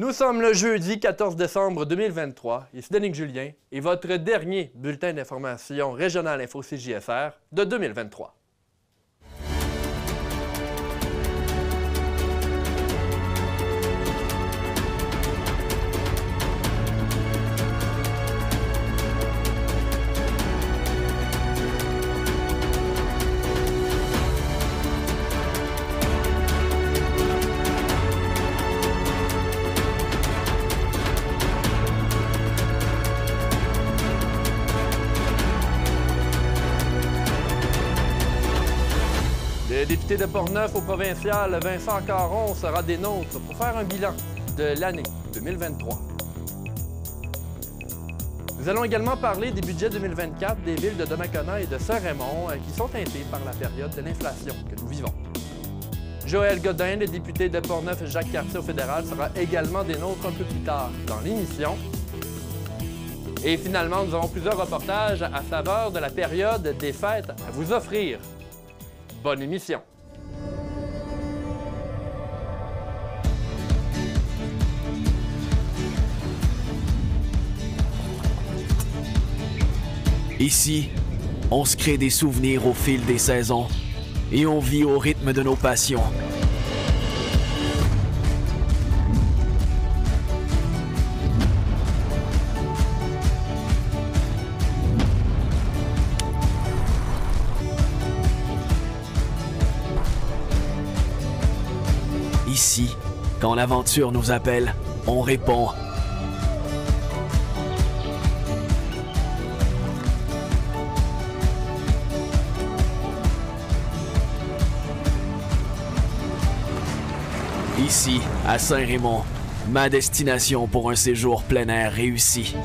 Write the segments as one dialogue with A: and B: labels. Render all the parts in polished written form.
A: Nous sommes le jeudi 14 décembre 2023. Ici Danick Julien et votre dernier bulletin d'information régional Info CJSR de 2023. Le député de Portneuf au provincial, Vincent Caron, sera des nôtres pour faire un bilan de l'année 2023. Nous allons également parler des budgets 2024 des villes de Donnacona et de Saint-Raymond qui sont teintées par la période de l'inflation que nous vivons. Joël Godin, le député de Portneuf-Jacques Cartier au fédéral, sera également des nôtres un peu plus tard dans l'émission. Et finalement, nous avons plusieurs reportages à saveur de la période des fêtes à vous offrir. Bonne émission!
B: Ici, on se crée des souvenirs au fil des saisons et on vit au rythme de nos passions. Ici, quand l'aventure nous appelle, on répond. Ici, à Saint-Raymond, ma destination pour un séjour plein air réussi.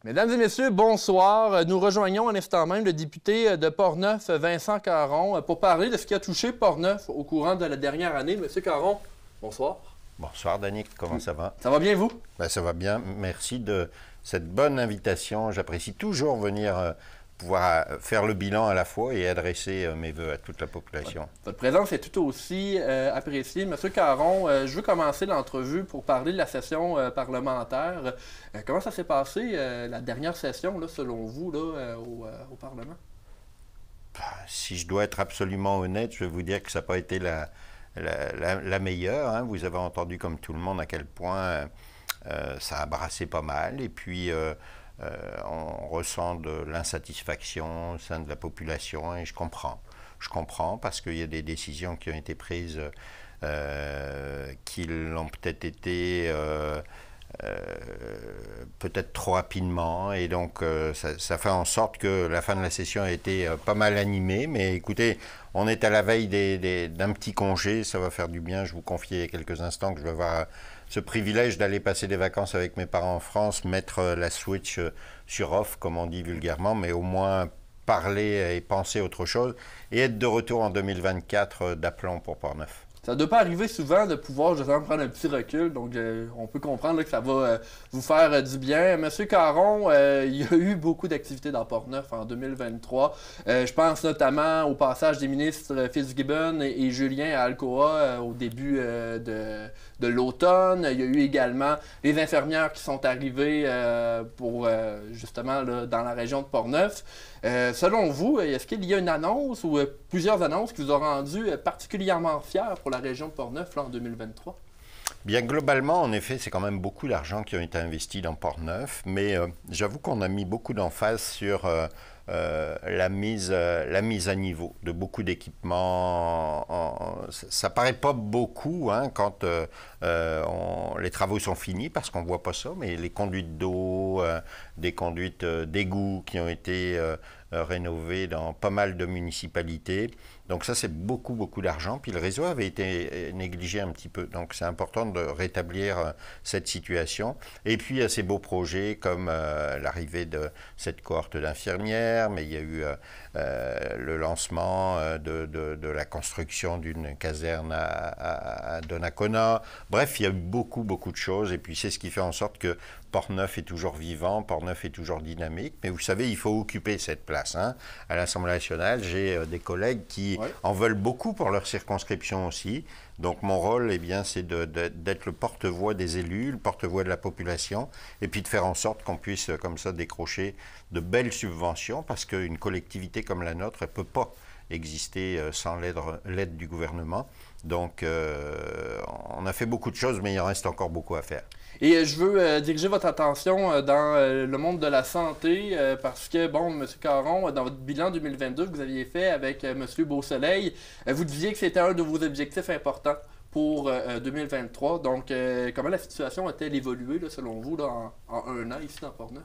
A: Mesdames et messieurs, bonsoir. Nous rejoignons en instant même le député de Portneuf, Vincent Caron, pour parler de ce qui a touché Portneuf au courant de la dernière année. Monsieur Caron, bonsoir.
C: Bonsoir Danick, comment ça va?
A: Ça va bien, vous?
C: Ben, ça va bien, merci de cette bonne invitation. J'apprécie toujours venir pouvoir faire le bilan à la fois et adresser mes vœux à toute la population.
A: Ouais. Votre présence est tout aussi appréciée. Monsieur Caron, je veux commencer l'entrevue pour parler de la session parlementaire. Comment ça s'est passé, la dernière session, là, selon vous, là, au Parlement?
C: Si je dois être absolument honnête, je vais vous dire que ça n'a pas été la meilleure. Hein. Vous avez entendu, comme tout le monde, à quel point ça a brassé pas mal. Et puis, on ressent de l'insatisfaction au sein de la population. Et je comprends. Je comprends parce qu'il y a des décisions qui ont été prises qui l'ont peut-être été peut-être trop rapidement. Et donc, ça fait en sorte que la fin de la session a été pas mal animée. Mais écoutez, on est à la veille d'un petit congé. Ça va faire du bien. Je vous confiais il y a quelques instants que je vais avoir ce privilège d'aller passer des vacances avec mes parents en France, mettre la Switch sur off, comme on dit vulgairement, mais au moins parler et penser autre chose, et être de retour en 2024 d'aplomb pour Portneuf.
A: Ça ne doit pas arriver souvent de pouvoir justement prendre un petit recul, donc on peut comprendre là, que ça va vous faire du bien. Monsieur Caron, il y a eu beaucoup d'activités dans Portneuf en 2023. Je pense notamment au passage des ministres Fitzgibbon et Julien à Alcoa au début de l'automne. Il y a eu également les infirmières qui sont arrivées pour justement là, dans la région de Portneuf. Selon vous, est-ce qu'il y a une annonce ou plusieurs annonces qui vous ont rendu particulièrement fiers pour la région de Portneuf là, en 2023?
C: Bien, globalement, en effet, c'est quand même beaucoup d'argent qui ont été investis dans Portneuf, mais j'avoue qu'on a mis beaucoup d'emphase sur la mise à niveau de beaucoup d'équipements. Ça paraît pas beaucoup hein, quand les travaux sont finis, parce qu'on voit pas ça, mais les conduites d'eau, des conduites d'égout qui ont été rénovés dans pas mal de municipalités. Donc ça, c'est beaucoup, beaucoup d'argent. Puis le réseau avait été négligé un petit peu. Donc c'est important de rétablir cette situation. Et puis il y a ces beaux projets comme l'arrivée de cette cohorte d'infirmières, mais il y a eu le lancement de la construction d'une caserne à Donnacona. Bref, il y a eu beaucoup, beaucoup de choses. Et puis c'est ce qui fait en sorte que Portneuf est toujours vivant, Portneuf est toujours dynamique. Mais vous savez, il faut occuper cette place. Hein. À l'Assemblée nationale, j'ai des collègues qui en veulent beaucoup pour leur circonscription aussi. Donc mon rôle, eh bien, c'est d'être le porte-voix des élus, le porte-voix de la population, et puis de faire en sorte qu'on puisse comme ça décrocher de belles subventions, parce qu'une collectivité comme la nôtre, elle ne peut pas exister sans l'aide du gouvernement. Donc on a fait beaucoup de choses, mais il en reste encore beaucoup à faire.
A: Et je veux diriger votre attention dans le monde de la santé parce que, bon, M. Caron, dans votre bilan 2022 que vous aviez fait avec M. Beausoleil, vous disiez que c'était un de vos objectifs importants pour 2023. Donc, comment la situation a-t-elle évolué, là, selon vous, là, en un an ici dans Portneuf?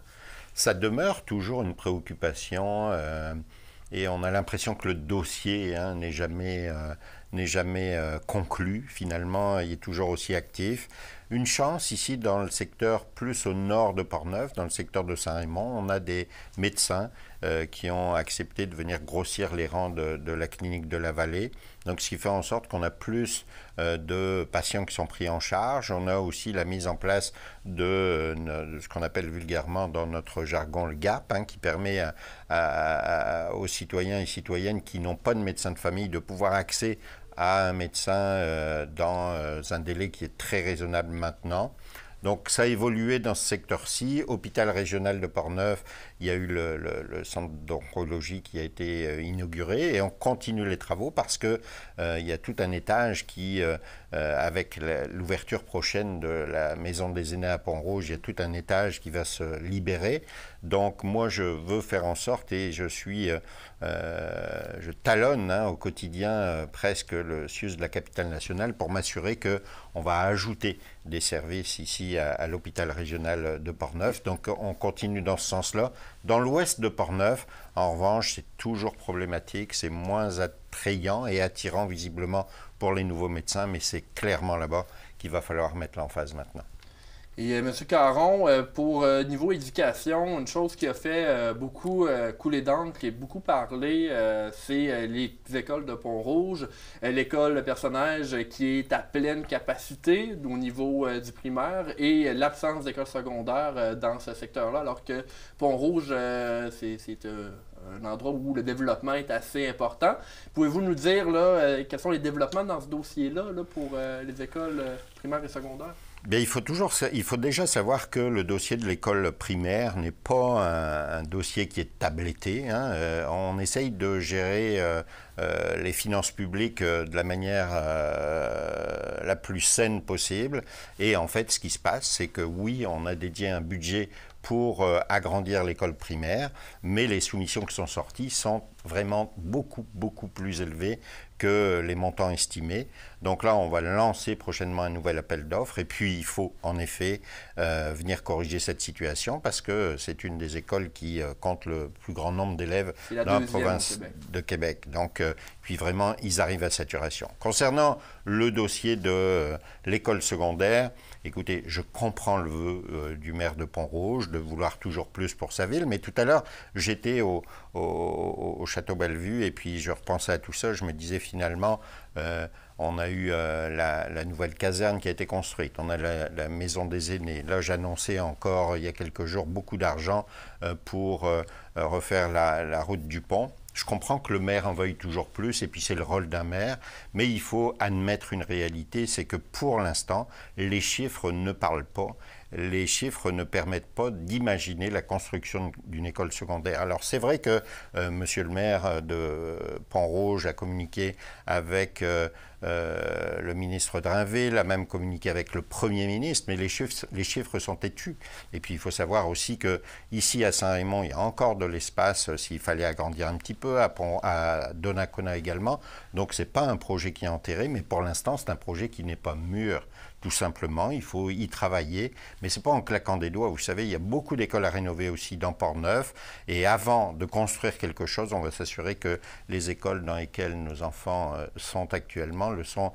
C: Ça demeure toujours une préoccupation et on a l'impression que le dossier n'est jamais conclu. Finalement, il est toujours aussi actif. Une chance ici dans le secteur plus au nord de Portneuf, dans le secteur de Saint-Raymond, on a des médecins qui ont accepté de venir grossir les rangs de la clinique de la Vallée. Donc ce qui fait en sorte qu'on a plus de patients qui sont pris en charge. On a aussi la mise en place de ce qu'on appelle vulgairement dans notre jargon le GAP, qui permet aux citoyens et citoyennes qui n'ont pas de médecin de famille de pouvoir accéder à un médecin dans un délai qui est très raisonnable maintenant. Donc ça a évolué dans ce secteur-ci. Hôpital régional de Portneuf, il y a eu le centre d'oncologie qui a été inauguré et on continue les travaux parce que il y a tout un étage qui, avec l'ouverture prochaine de la maison des aînés à Pont-Rouge, il y a tout un étage qui va se libérer. Donc moi je veux faire en sorte et je talonne au quotidien presque le CIUS de la capitale nationale pour m'assurer qu'on va ajouter des services ici à l'hôpital régional de Portneuf. Donc on continue dans ce sens-là. Dans l'ouest de Portneuf, en revanche, c'est toujours problématique, c'est moins attrayant et attirant visiblement pour les nouveaux médecins, mais c'est clairement là-bas qu'il va falloir mettre l'emphase maintenant.
A: Et M. Caron, pour niveau éducation, une chose qui a fait beaucoup couler d'encre et beaucoup parler, c'est les écoles de Pont-Rouge, l'école de personnage qui est à pleine capacité au niveau du primaire et l'absence d'école secondaire dans ce secteur-là, alors que Pont-Rouge, c'est un endroit où le développement est assez important. Pouvez-vous nous dire là, quels sont les développements dans ce dossier-là pour les écoles primaires et secondaires?
C: Bien, il faut déjà savoir que le dossier de l'école primaire n'est pas un dossier qui est tabletté. On essaye de gérer les finances publiques de la manière la plus saine possible. Et en fait, ce qui se passe, c'est que oui, on a dédié un budget pour agrandir l'école primaire, mais les soumissions qui sont sorties sont vraiment beaucoup, beaucoup plus élevées que les montants estimés. Donc là, on va lancer prochainement un nouvel appel d'offres et puis il faut en effet venir corriger cette situation parce que c'est une des écoles qui compte le plus grand nombre d'élèves dans la province de Québec. Donc, puis vraiment, ils arrivent à saturation. Concernant le dossier de l'école secondaire, écoutez, je comprends le vœu du maire de Pont-Rouge de vouloir toujours plus pour sa ville, mais tout à l'heure, j'étais au Château Bellevue et puis je repensais à tout ça, je me disais finalement, on a eu la nouvelle caserne qui a été construite, on a la maison des aînés. Là, j'annonçais encore il y a quelques jours beaucoup d'argent pour refaire la route du pont. Je comprends que le maire en veuille toujours plus, et puis c'est le rôle d'un maire, mais il faut admettre une réalité, c'est que pour l'instant, les chiffres ne parlent pas. Les chiffres ne permettent pas d'imaginer la construction d'une école secondaire. Alors c'est vrai que monsieur le maire de Pont-Rouge a communiqué avec le ministre Drinville a même communiqué avec le Premier ministre, mais les chiffres sont têtus. Et puis il faut savoir aussi qu'ici à Saint-Raymond, il y a encore de l'espace s'il fallait agrandir un petit peu, à Donnacona également. Donc ce n'est pas un projet qui est enterré, mais pour l'instant c'est un projet qui n'est pas mûr. Tout simplement, il faut y travailler, mais ce n'est pas en claquant des doigts. Vous savez, il y a beaucoup d'écoles à rénover aussi dans Portneuf, et avant de construire quelque chose, on va s'assurer que les écoles dans lesquelles nos enfants sont actuellement le sont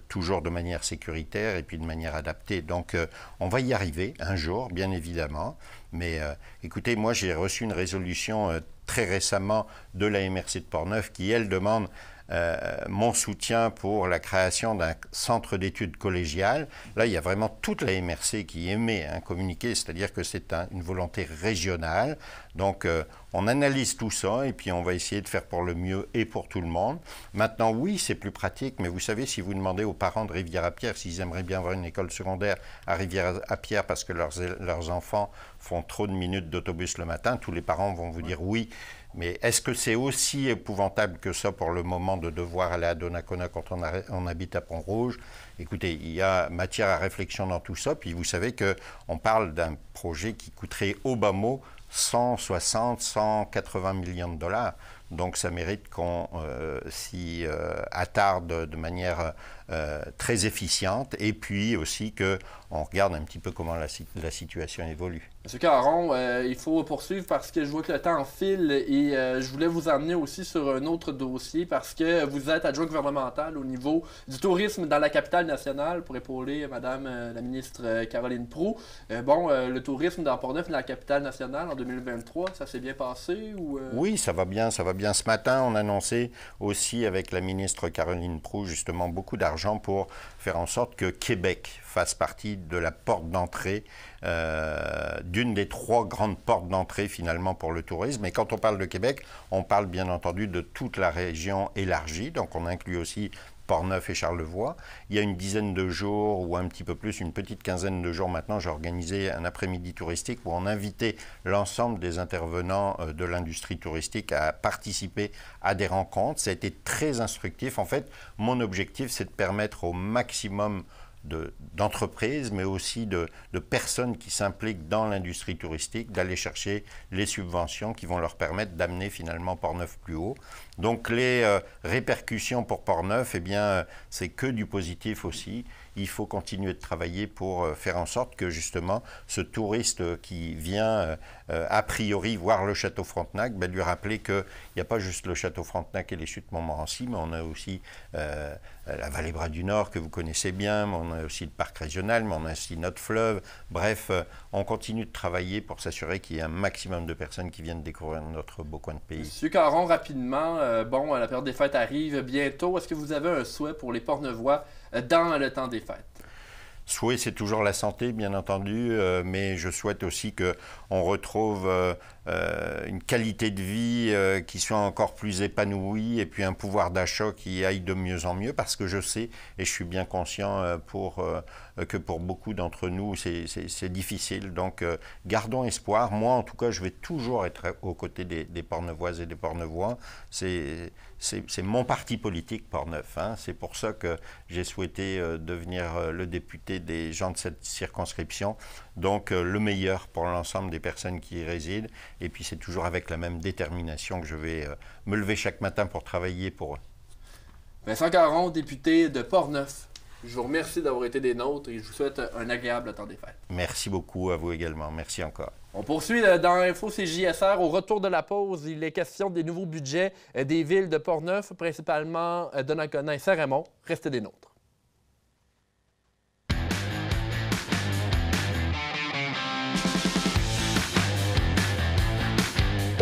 C: toujours de manière sécuritaire et puis de manière adaptée. Donc, on va y arriver un jour, bien évidemment, mais écoutez, moi j'ai reçu une résolution très récemment de la MRC de Portneuf qui, elle, demande mon soutien pour la création d'un centre d'études collégiales. Là, il y a vraiment toute la MRC qui émet un communiqué, c'est-à-dire que c'est une volonté régionale. Donc, on analyse tout ça et puis on va essayer de faire pour le mieux et pour tout le monde. Maintenant, oui, c'est plus pratique, mais vous savez, si vous demandez aux parents de Rivière-à-Pierre s'ils aimeraient bien avoir une école secondaire à Rivière-à-Pierre parce que leurs enfants font trop de minutes d'autobus le matin, tous les parents vont vous dire oui. Mais est-ce que c'est aussi épouvantable que ça pour le moment de devoir aller à Donnacona quand on habite à Pont-Rouge? Écoutez, il y a matière à réflexion dans tout ça. Puis vous savez qu'on parle d'un projet qui coûterait au bas mot 160, 180 millions de dollars. Donc ça mérite qu'on s'y attarde de manière très efficiente et puis aussi qu'on regarde un petit peu comment la situation évolue.
A: Monsieur Caron, il faut poursuivre parce que je vois que le temps file et je voulais vous amener aussi sur un autre dossier parce que vous êtes adjoint gouvernemental au niveau du tourisme dans la capitale nationale pour épauler Madame la ministre Caroline Proulx. Le tourisme dans Portneuf, dans la capitale nationale en 2023, ça s'est bien passé ou
C: Oui, ça va bien, ça va bien. Ce matin, on annonçait aussi avec la ministre Caroline Proulx justement beaucoup d'argent pour faire en sorte que Québec fasse partie de la porte d'entrée, d'une des 3 grandes portes d'entrée finalement pour le tourisme. Et quand on parle de Québec, on parle bien entendu de toute la région élargie, donc on inclut aussi Portneuf et Charlevoix. Il y a une dizaine de jours ou un petit peu plus, une petite quinzaine de jours maintenant, j'ai organisé un après-midi touristique où on invitait l'ensemble des intervenants de l'industrie touristique à participer à des rencontres. Ça a été très instructif. En fait, mon objectif, c'est de permettre au maximum d'entreprises, mais aussi de personnes qui s'impliquent dans l'industrie touristique, d'aller chercher les subventions qui vont leur permettre d'amener finalement Portneuf plus haut. Donc les répercussions pour Portneuf, eh bien, c'est que du positif aussi. Il faut continuer de travailler pour faire en sorte que justement ce touriste qui vient a priori voir le château Frontenac, lui rappeler qu'il n'y a pas juste le château Frontenac et les chutes Montmorency, mais on a aussi la vallée Bras du Nord que vous connaissez bien, mais on a aussi le parc régional, mais on a aussi notre fleuve. Bref, on continue de travailler pour s'assurer qu'il y ait un maximum de personnes qui viennent découvrir notre beau coin de pays.
A: Monsieur Caron, rapidement, la période des fêtes arrive bientôt. Est-ce que vous avez un souhait pour les Portneuvois dans le temps des fêtes?
C: Souhait, c'est toujours la santé, bien entendu, mais je souhaite aussi qu'on retrouve une qualité de vie qui soit encore plus épanouie et puis un pouvoir d'achat qui aille de mieux en mieux, parce que je sais, et je suis bien conscient que pour beaucoup d'entre nous, c'est difficile. Donc, gardons espoir. Moi, en tout cas, je vais toujours être aux côtés des Portneuvoises et des Portneuvois. C'est mon parti politique, Portneuf. Hein. C'est pour ça que j'ai souhaité devenir le député des gens de cette circonscription. Donc, le meilleur pour l'ensemble des personnes qui y résident. Et puis, c'est toujours avec la même détermination que je vais me lever chaque matin pour travailler pour eux.
A: Vincent Caron, député de Portneuf. Je vous remercie d'avoir été des nôtres et je vous souhaite un agréable temps des fêtes.
C: Merci beaucoup à vous également. Merci encore.
A: On poursuit dans Info CJSR. Au retour de la pause, il est question des nouveaux budgets des villes de Portneuf, principalement Donnacona et Saint-Raymond. Restez des nôtres.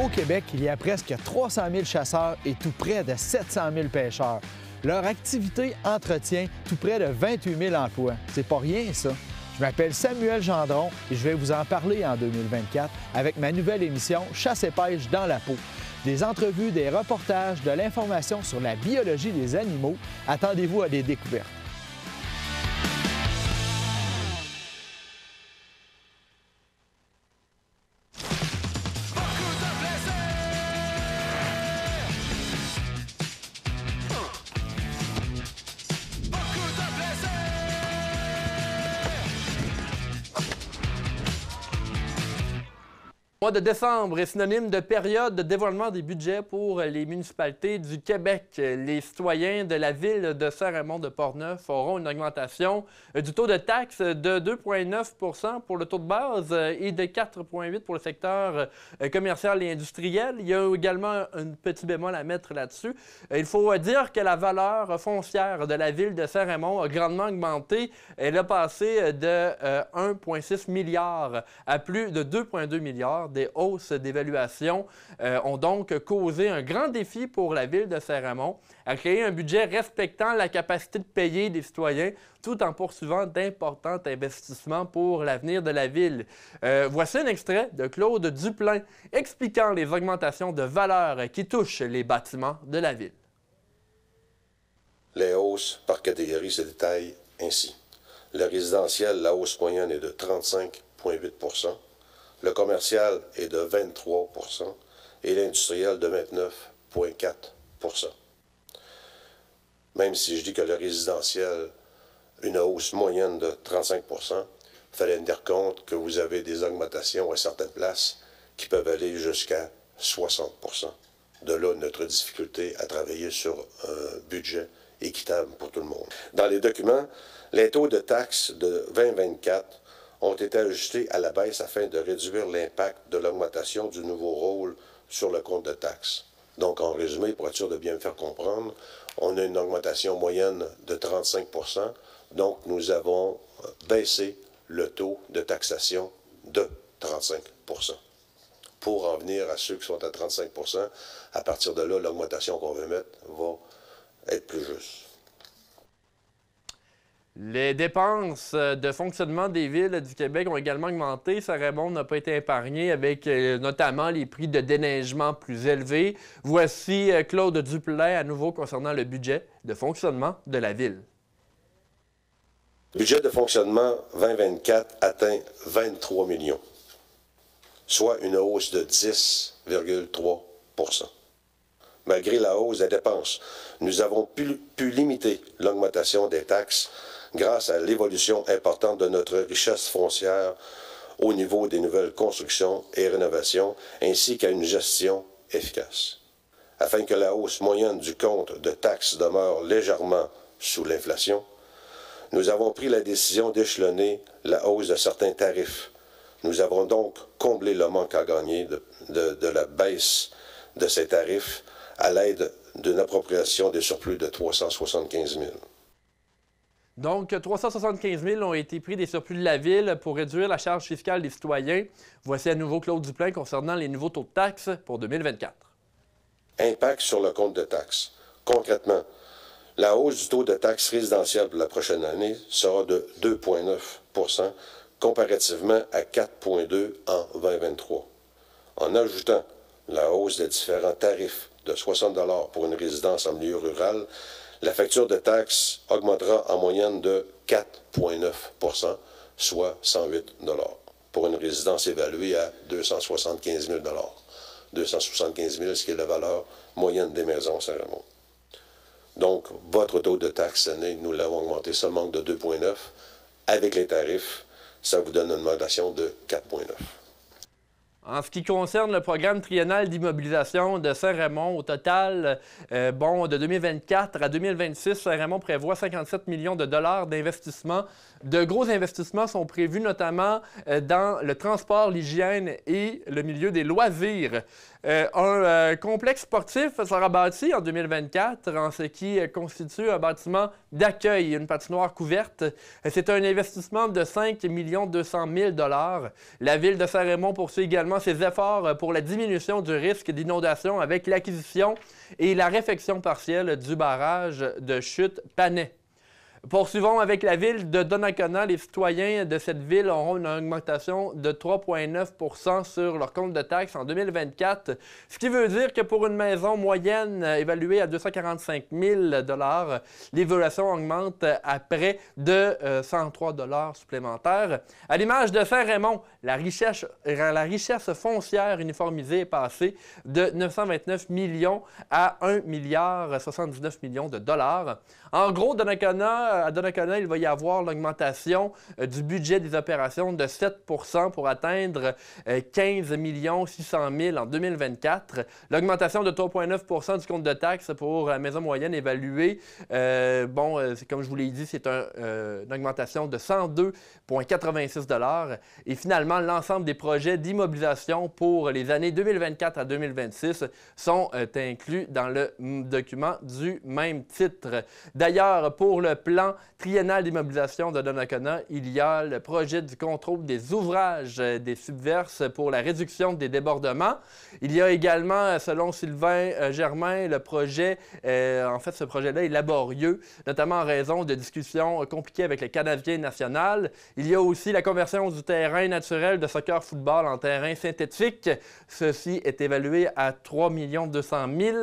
D: Au Québec, il y a presque 300 000 chasseurs et tout près de 700 000 pêcheurs. Leur activité entretient tout près de 28 000 emplois. C'est pas rien, ça. Je m'appelle Samuel Gendron et je vais vous en parler en 2024 avec ma nouvelle émission Chasse et pêche dans la peau. Des entrevues, des reportages, de l'information sur la biologie des animaux. Attendez-vous à des découvertes.
A: Le mois de décembre est synonyme de période de dévoilement des budgets pour les municipalités du Québec. Les citoyens de la ville de Saint-Raymond-de-Portneuf auront une augmentation du taux de taxe de 2,9 pour le taux de base et de 4,8 pour le secteur commercial et industriel. Il y a également un petit bémol à mettre là-dessus. Il faut dire que la valeur foncière de la ville de Saint-Raymond a grandement augmenté. Elle a passé de 1,6 milliard à plus de 2,2 milliards. Des hausses d'évaluation ont donc causé un grand défi pour la ville de Saint-Raymond à créer un budget respectant la capacité de payer des citoyens tout en poursuivant d'importants investissements pour l'avenir de la ville. Voici un extrait de Claude Duplain expliquant les augmentations de valeur qui touchent les bâtiments de la ville.
E: Les hausses par catégorie se détaillent ainsi. Le résidentiel, la hausse moyenne est de 35,8 %. Le commercial est de 23 % et l'industriel de 29,4 %. Même si je dis que le résidentiel, une hausse moyenne de 35 %, il fallait tenir compte que vous avez des augmentations à certaines places qui peuvent aller jusqu'à 60 %. De là, notre difficulté à travailler sur un budget équitable pour tout le monde. Dans les documents, les taux de taxes de 2024 ont été ajustés à la baisse afin de réduire l'impact de l'augmentation du nouveau rôle sur le compte de taxes. Donc, en résumé, pour être sûr de bien me faire comprendre, on a une augmentation moyenne de 35 %. Donc, nous avons baissé le taux de taxation de 35 % pour en venir à ceux qui sont à 35 %. À partir de là, l'augmentation qu'on veut mettre va être plus juste.
A: Les dépenses de fonctionnement des villes du Québec ont également augmenté. Saint-Raymond n'a pas été épargné avec notamment les prix de déneigement plus élevés. Voici Claude Duplain à nouveau concernant le budget de fonctionnement de la ville.
E: Le budget de fonctionnement 2024 atteint 23 millions, soit une hausse de 10,3 %. Malgré la hausse des dépenses, nous avons pu limiter l'augmentation des taxes grâce à l'évolution importante de notre richesse foncière au niveau des nouvelles constructions et rénovations, ainsi qu'à une gestion efficace. Afin que la hausse moyenne du compte de taxes demeure légèrement sous l'inflation, nous avons pris la décision d'échelonner la hausse de certains tarifs. Nous avons donc comblé le manque à gagner de la baisse de ces tarifs à l'aide d'une appropriation des surplus de 375 000.
A: Donc, 375 000 ont été pris des surplus de la ville pour réduire la charge fiscale des citoyens. Voici à nouveau Claude Duplain concernant les nouveaux taux de taxes pour 2024.
E: Impact sur le compte de taxes. Concrètement, la hausse du taux de taxe résidentielle pour la prochaine année sera de 2,9 % comparativement à 4,2 % en 2023. En ajoutant la hausse des différents tarifs de 60 $ pour une résidence en milieu rural, la facture de taxes augmentera en moyenne de 4,9 %, soit 108 $, pour une résidence évaluée à 275 000 $. 275 000, ce qui est la valeur moyenne des maisons à Saint-Raymond. Donc, votre taux de taxe cette année, nous l'avons augmenté seulement de 2,9 %. Avec les tarifs, ça vous donne une augmentation de 4,9 %.
A: En ce qui concerne le programme triennal d'immobilisation de Saint-Raymond, au total, de 2024 à 2026, Saint-Raymond prévoit 57 millions de dollars d'investissement. De gros investissements sont prévus notamment dans le transport, l'hygiène et le milieu des loisirs. Un complexe sportif sera bâti en 2024 en ce qui constitue un bâtiment d'accueil et une patinoire couverte. C'est un investissement de 5 200 000 $. La ville de Saint-Raymond poursuit également ses efforts pour la diminution du risque d'inondation avec l'acquisition et la réfection partielle du barrage de chute Panay. Poursuivons avec la ville de Donnacona. Les citoyens de cette ville auront une augmentation de 3,9 % sur leur compte de taxes en 2024, ce qui veut dire que pour une maison moyenne évaluée à 245 000 $, l'évaluation augmente à près de 103 $ supplémentaires. À l'image de Saint-Raymond, la richesse foncière uniformisée est passée de 929 millions à 1,79 milliard de dollars. En gros, Donnacona à Donnacona, il va y avoir l'augmentation du budget des opérations de 7 pour atteindre 15 600 000 en 2024. L'augmentation de 3,9 du compte de taxes pour la maison moyenne évaluée, c'est comme je vous l'ai dit, c'est une augmentation de 102,86 $. Et finalement, l'ensemble des projets d'immobilisation pour les années 2024 à 2026 sont inclus dans le document du même titre. D'ailleurs, pour le plan triennal d'immobilisation de Donnacona, il y a le projet du contrôle des ouvrages des subverses pour la réduction des débordements. Il y a également, selon Sylvain Germain, le projet, ce projet-là est laborieux, notamment en raison de discussions compliquées avec le Canadien national. Il y a aussi la conversion du terrain naturel de soccer-football en terrain synthétique. Ceci est évalué à 3 200 000.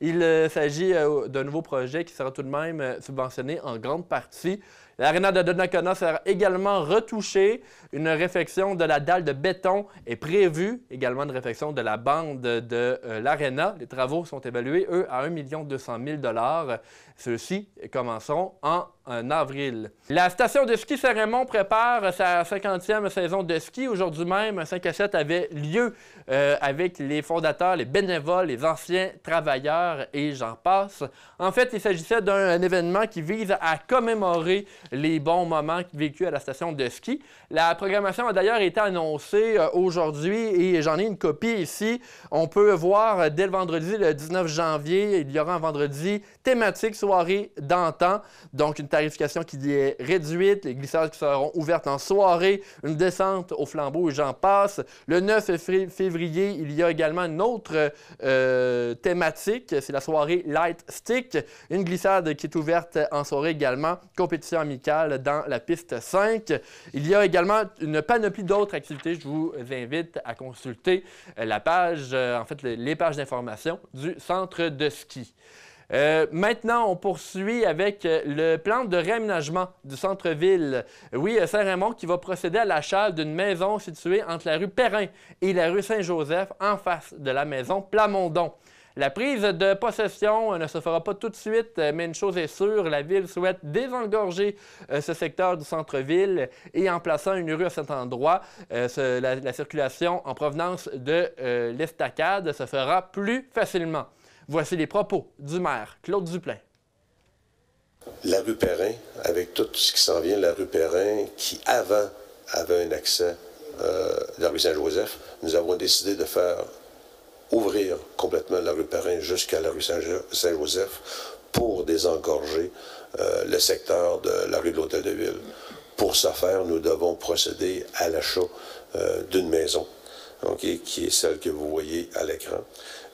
A: Il s'agit d'un nouveau projet qui sera tout de même subventionné en grande partie. L'aréna de Donnacona sera également retouchée. Une réfection de la dalle de béton est prévue. Également une réfection de la bande de l'aréna. Les travaux sont évalués, eux, à 1 200 000 $. Ceux-ci commenceront en avril. La station de ski Saint-Raymond prépare sa 50e saison de ski. Aujourd'hui même, un 5 à 7 avait lieu avec les fondateurs, les bénévoles, les anciens travailleurs et j'en passe. En fait, il s'agissait d'un événement qui vise à commémorer les bons moments vécus à la station de ski. La programmation a d'ailleurs été annoncée aujourd'hui et j'en ai une copie ici. On peut voir dès le vendredi, le 19 janvier, il y aura un vendredi thématique soirée d'antan. Donc, une tarification qui est réduite, les glissades qui seront ouvertes en soirée, une descente au flambeau et j'en passe. Le 9 février, il y a également une autre thématique, c'est la soirée Light Stick, une glissade qui est ouverte en soirée également, compétition amicale dans la piste 5. Il y a également une panoplie d'autres activités. Je vous invite à consulter la page, les pages d'information du centre de ski. Maintenant, on poursuit avec le plan de réaménagement du centre-ville. Oui, Saint-Raymond qui va procéder à l'achat d'une maison située entre la rue Perrin et la rue Saint-Joseph en face de la maison Plamondon. La prise de possession ne se fera pas tout de suite, mais une chose est sûre, la Ville souhaite désengorger ce secteur du centre-ville et en plaçant une rue à cet endroit, la circulation en provenance de l'Estacade se fera plus facilement. Voici les propos du maire Claude Duplain.
E: La rue Perrin, avec tout ce qui s'en vient, la rue Perrin, qui avant avait un accès de la rue Saint-Joseph, nous avons décidé de faire ouvrir complètement la rue Perrin jusqu'à la rue Saint-Joseph pour désengorger le secteur de la rue de l'Hôtel de Ville. Pour ce faire, nous devons procéder à l'achat d'une maison, qui est celle que vous voyez à l'écran.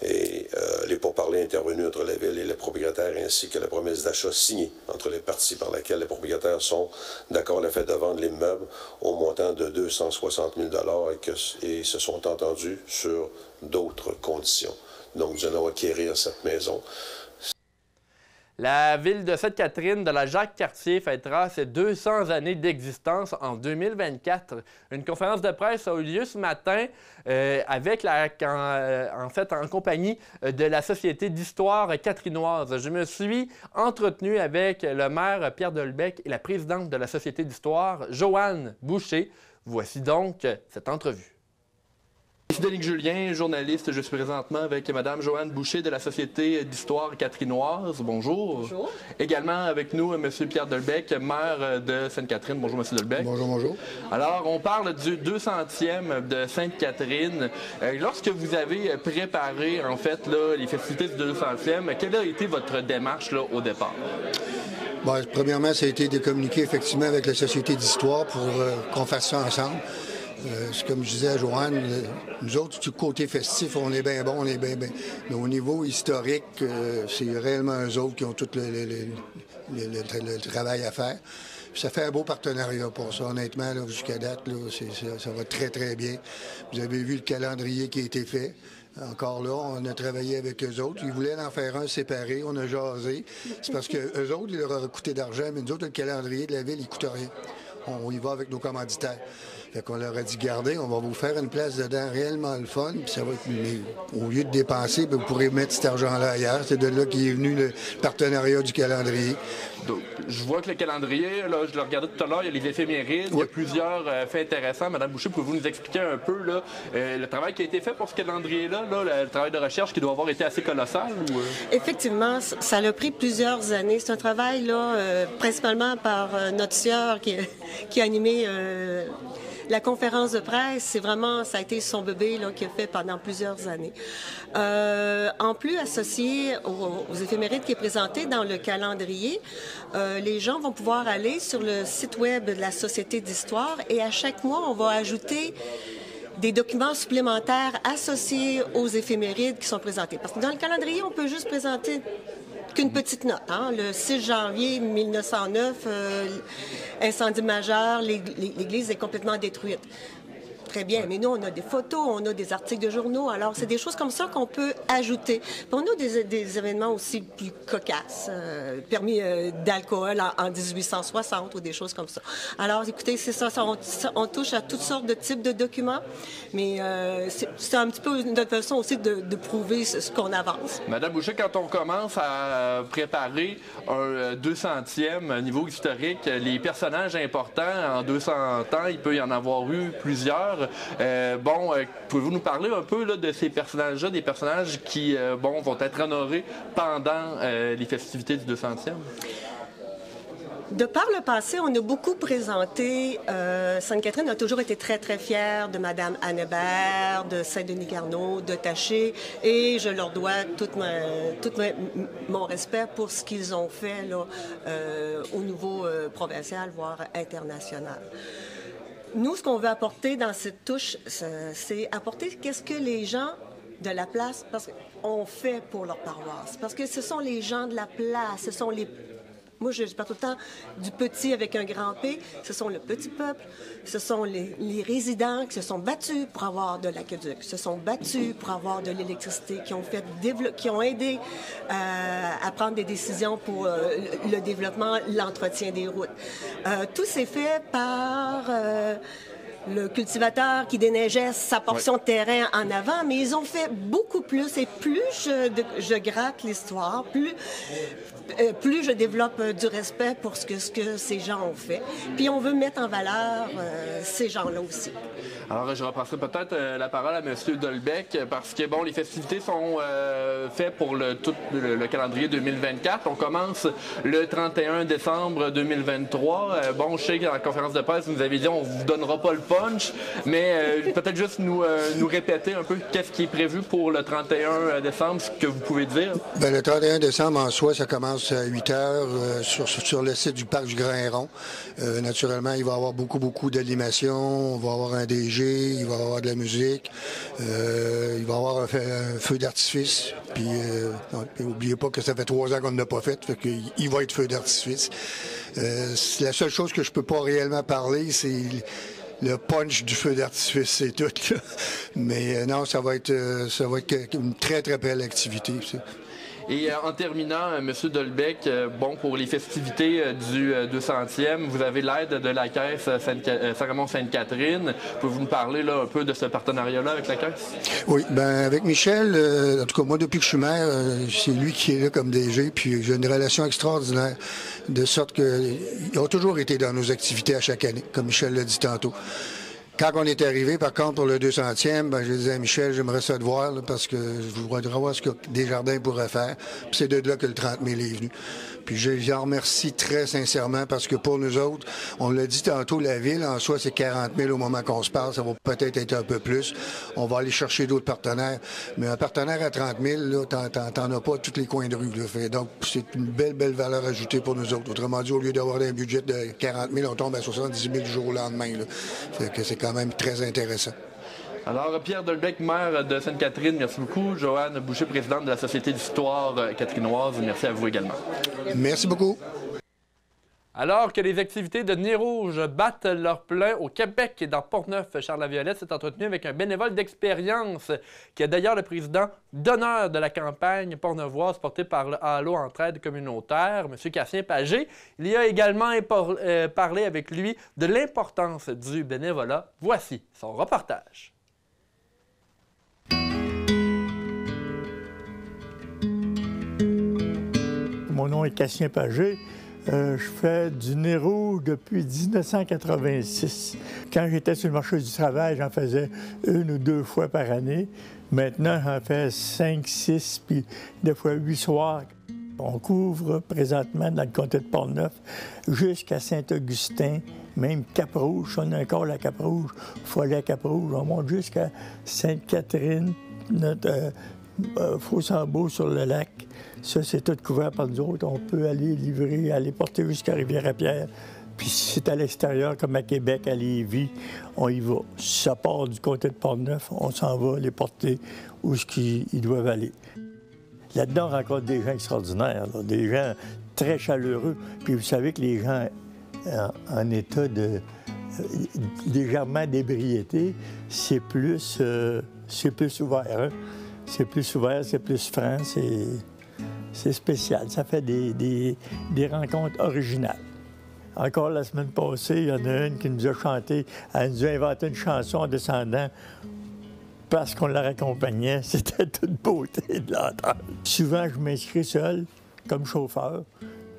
E: Et les pourparlers intervenus entre la Ville et les propriétaires, ainsi que la promesse d'achat signée entre les parties par laquelle les propriétaires sont d'accord le fait de vendre l'immeuble au montant de 260 000 $ et se sont entendus sur d'autres conditions. Donc, nous allons acquérir cette maison.
A: La ville de Sainte-Catherine de la Jacques-Cartier fêtera ses 200 années d'existence en 2024. Une conférence de presse a eu lieu ce matin en compagnie de la Société d'histoire catrinoise. Je me suis entretenu avec le maire Pierre Delbecq et la présidente de la Société d'histoire, Joanne Boucher. Voici donc cette entrevue. Ici Denis Julien, journaliste. Je suis présentement avec Mme Joanne Boucher de la Société d'histoire catrinoise. Bonjour. Bonjour. Également avec nous, M. Pierre Delbecq, maire de Sainte-Catherine. Bonjour, M. Delbecq.
F: Bonjour, bonjour.
A: Alors, on parle du 200e de Sainte-Catherine. Lorsque vous avez préparé, en fait, là, les festivités du 200e, quelle a été votre démarche là, au départ?
F: Bon, premièrement, ça a été de communiquer effectivement avec la Société d'histoire pour qu'on fasse ça ensemble. C'est comme je disais à Joanne, nous autres, du côté festif, on est bien bon, on est bien. Mais au niveau historique, c'est réellement eux autres qui ont tout le travail à faire. Puis ça fait un beau partenariat pour ça, honnêtement, là, jusqu'à date, là, ça va très, très bien. Vous avez vu le calendrier qui a été fait. Encore là, on a travaillé avec eux autres. Ils voulaient en faire un séparé, on a jasé. C'est parce qu'eux autres, il leur a coûté d'argent, mais nous autres, le calendrier de la ville, il ne coûte rien. On y va avec nos commanditaires. Fait qu'on leur a dit, gardez, on va vous faire une place dedans réellement le fun, puis ça va être, mais au lieu de dépenser, vous pourrez mettre cet argent-là ailleurs. C'est de là qu'est venu le partenariat du calendrier.
A: Donc, je vois que le calendrier, là, je le regardais tout à l'heure, il y a les éphémérides, il y a plusieurs faits intéressants. Madame Boucher, pouvez-vous nous expliquer un peu là, le travail qui a été fait pour ce calendrier-là, le travail de recherche qui doit avoir été assez colossal? Ou...
G: Effectivement, ça a pris plusieurs années. C'est un travail là, principalement par notre sieur qui a animé la conférence de presse. C'est vraiment, ça a été son bébé là, qu'il a fait pendant plusieurs années. En plus, associé aux éphémérides qui est présenté dans le calendrier, les gens vont pouvoir aller sur le site web de la Société d'histoire et à chaque mois, on va ajouter des documents supplémentaires associés aux éphémérides qui sont présentés. Parce que dans le calendrier, on peut juste présenter qu'une petite note. Hein? Le 6 janvier 1909, incendie majeur, l'église est complètement détruite. Très bien, mais nous, on a des photos, on a des articles de journaux, alors c'est des choses comme ça qu'on peut ajouter. Puis on a des événements aussi plus cocasses, permis d'alcool en 1860 ou des choses comme ça. Alors, écoutez, c'est ça, on touche à toutes sortes de types de documents, mais c'est un petit peu notre façon aussi de prouver ce qu'on avance.
A: Madame Boucher, quand on commence à préparer un 200e niveau historique, les personnages importants en 200 ans, il peut y en avoir eu plusieurs. Pouvez-vous nous parler un peu là, de ces personnages-là, des personnages qui vont être honorés pendant les festivités du 200e?
G: De par le passé, on a beaucoup présenté. Sainte-Catherine a toujours été très, très fière de Mme Anne Hébert, de Saint-Denis-Garneau, de Taché, et je leur dois tout mon respect pour ce qu'ils ont fait là, au niveau provincial, voire international. Nous, ce qu'on veut apporter dans cette touche, c'est apporter qu'est-ce que les gens de la place ont fait pour leur paroisse. Parce que ce sont les gens de la place, ce sont les... Moi, je parle tout le temps du petit avec un grand P. Ce sont le petit peuple, ce sont les résidents qui se sont battus pour avoir de l'aqueduc, se sont battus pour avoir de l'électricité, qui ont aidé à prendre des décisions pour le développement, l'entretien des routes. Tout s'est fait par... le cultivateur qui déneigeait sa portion de terrain en avant, mais ils ont fait beaucoup plus. Et plus je gratte l'histoire, plus je développe du respect pour ce que ces gens ont fait. Puis on veut mettre en valeur ces gens-là aussi.
A: Alors, je repasserai peut-être la parole à M. Dolbec, parce que, les festivités sont faites pour tout le calendrier 2024. On commence le 31 décembre 2023. Je sais que dans la conférence de presse, vous nous avez dit on ne vous donnera pas le punch, mais peut-être juste nous répéter un peu qu'est-ce qui est prévu pour le 31 décembre, ce que vous pouvez dire. Bien,
F: le 31 décembre, en soi, ça commence à 8 heures sur le site du Parc du Grain-Rond. Naturellement, il va y avoir beaucoup d'animation. On va avoir un DG, il va y avoir de la musique, il va y avoir un feu d'artifice. Puis, n'oubliez pas que ça fait 3 ans qu'on ne l'a pas fait qu'il va être feu d'artifice. La seule chose que je peux pas réellement parler, c'est le punch du feu d'artifice, c'est tout. Là. Mais non, ça va être une très, très belle activité. Ça.
A: Et en terminant, M. Dolbec, pour les festivités du 200e, vous avez l'aide de la Caisse Saint-Raymond-Sainte-Catherine. Pouvez-vous nous parler là, un peu de ce partenariat-là avec la Caisse? Oui,
F: avec Michel, en tout cas, moi, depuis que je suis maire, c'est lui qui est là comme DG, puis j'ai une relation extraordinaire, de sorte qu'il a toujours été dans nos activités à chaque année, comme Michel l'a dit tantôt. Quand on est arrivé, par contre, pour le 200e, je disais à Michel, j'aimerais ça te voir, là, parce que je voudrais voir ce que Desjardins pourrait faire. Puis c'est de là que le 30 000 est venu. Puis je en remercie très sincèrement, parce que pour nous autres, on l'a dit tantôt, la ville, en soi, c'est 40 000 au moment qu'on se parle. Ça va peut-être être un peu plus. On va aller chercher d'autres partenaires. Mais un partenaire à 30 000, là, t'en as pas tous les coins de rue. Là. Donc, c'est une belle valeur ajoutée pour nous autres. Autrement dit, au lieu d'avoir un budget de 40 000, on tombe à 70 000 du jour au lendemain. Là. Fait que c'est quand même très intéressant.
A: Alors, Pierre Dolbec, maire de Sainte-Catherine, merci beaucoup. Joanne Boucher, présidente de la Société d'histoire catrinoise, merci à vous également.
F: Merci beaucoup.
A: Alors que les activités de Nez Rouge battent leur plein au Québec et dans Portneuf, Charles Laviolette s'est entretenu avec un bénévole d'expérience qui est d'ailleurs le président d'honneur de la campagne portneuvoise portée par le Halo Entraide communautaire, M. Cassien Pagé. Il y a également parlé avec lui de l'importance du bénévolat. Voici son reportage.
H: Mon nom est Cassien Pagé. Je fais du Nez Rouge depuis 1986. Quand j'étais sur le marché du travail, j'en faisais 1 ou 2 fois par année. Maintenant, j'en fais 5, 6, puis des fois 8 soirs. On couvre présentement dans le comté de Portneuf jusqu'à Saint-Augustin, même Cap-Rouge. On a encore la Cap-Rouge, Follet-Cap-Rouge. On monte jusqu'à Sainte-Catherine, notre Fossambeau sur le lac. Ça, c'est tout couvert par nous autres. On peut aller livrer, aller porter jusqu'à Rivière-à-Pierre. Puis si c'est à l'extérieur, comme à Québec, à Lévis, on y va. Si ça part du comté de Portneuf, on s'en va les porter où ils doivent aller. Là-dedans, on rencontre des gens extraordinaires, là, des gens très chaleureux. Puis vous savez que les gens en état de légèrement d'ébriété, c'est plus ouvert. Hein? C'est plus ouvert, c'est plus franc, c'est spécial. Ça fait des rencontres originales. Encore la semaine passée, il y en a une qui nous a chanté, elle nous a inventé une chanson en descendant parce qu'on la raccompagnait. C'était toute beauté de l'entendre. Souvent, je m'inscris seul, comme chauffeur,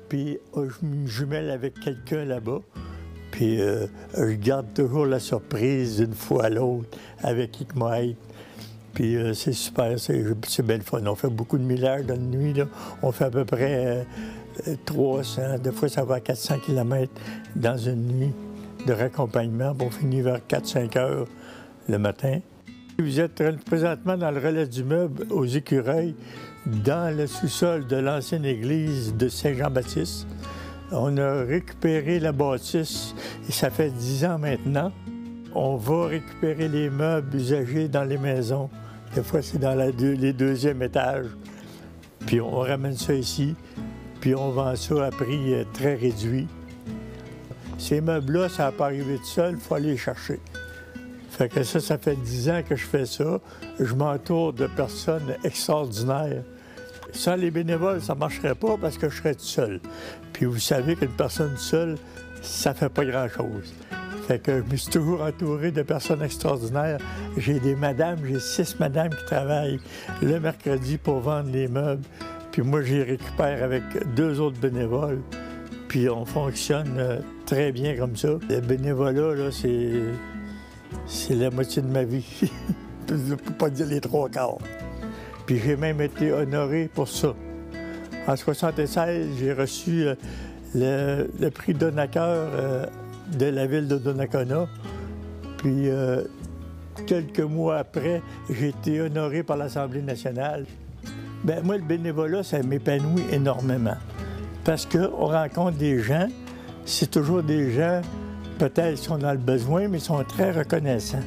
H: puis je me jumelle avec quelqu'un là-bas. Puis je garde toujours la surprise d'une fois à l'autre avec qui m'aide. Puis c'est super, c'est bien le fun. On fait beaucoup de millages dans la nuit, là. On fait à peu près 300, des fois ça va à 400 km dans une nuit de raccompagnement. On finit vers 4-5 heures le matin. Vous êtes présentement dans le relais du meuble aux Écureuils, dans le sous-sol de l'ancienne église de Saint-Jean-Baptiste. On a récupéré la bâtisse et ça fait 10 ans maintenant. On va récupérer les meubles usagés dans les maisons. Des fois, c'est dans les 2e étages. Puis on ramène ça ici, puis on vend ça à prix très réduit. Ces meubles-là, ça n'a pas arrivé tout seul, il faut aller les chercher. Fait que ça fait 10 ans que je fais ça. Je m'entoure de personnes extraordinaires. Sans les bénévoles, ça ne marcherait pas parce que je serais tout seul. Puis vous savez qu'une personne seule, ça ne fait pas grand-chose. Fait que je me suis toujours entouré de personnes extraordinaires. J'ai des madames, j'ai 6 madames qui travaillent le mercredi pour vendre les meubles. Puis moi, j'y récupère avec 2 autres bénévoles. Puis on fonctionne très bien comme ça. Le bénévolat, là, c'est la moitié de ma vie. Je ne peux pas dire les 3 quarts. Puis j'ai même été honoré pour ça. En 1976, j'ai reçu le prix Donateur de la ville de Donnacona. Puis quelques mois après, j'ai été honoré par l'Assemblée nationale. Bien, moi, le bénévolat, ça m'épanouit énormément. Parce qu'on rencontre des gens, c'est toujours des gens, peut-être qui sont dans le besoin, mais ils sont très reconnaissants.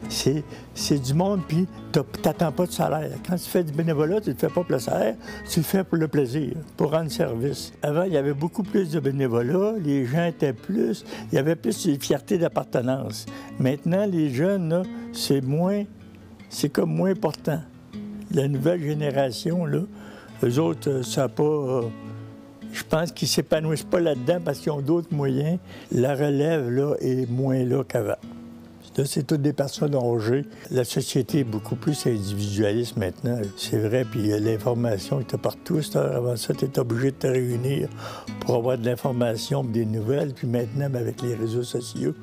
H: C'est du monde, puis tu n'attends pas de salaire. Quand tu fais du bénévolat, tu ne le fais pas pour le salaire, tu le fais pour le plaisir, pour rendre service. Avant, il y avait beaucoup plus de bénévolat, les gens étaient plus, il y avait plus de fierté d'appartenance. Maintenant, les jeunes, là, c'est comme moins important. La nouvelle génération, là, eux autres, ça n'a pas... je pense qu'ils ne s'épanouissent pas là-dedans parce qu'ils ont d'autres moyens. La relève, là, est moins là qu'avant. Là, c'est toutes des personnes âgées. La société est beaucoup plus individualiste maintenant. C'est vrai, puis l'information était partout. Avant ça, tu étais obligé de te réunir pour avoir de l'information, des nouvelles. Puis maintenant, avec les réseaux sociaux,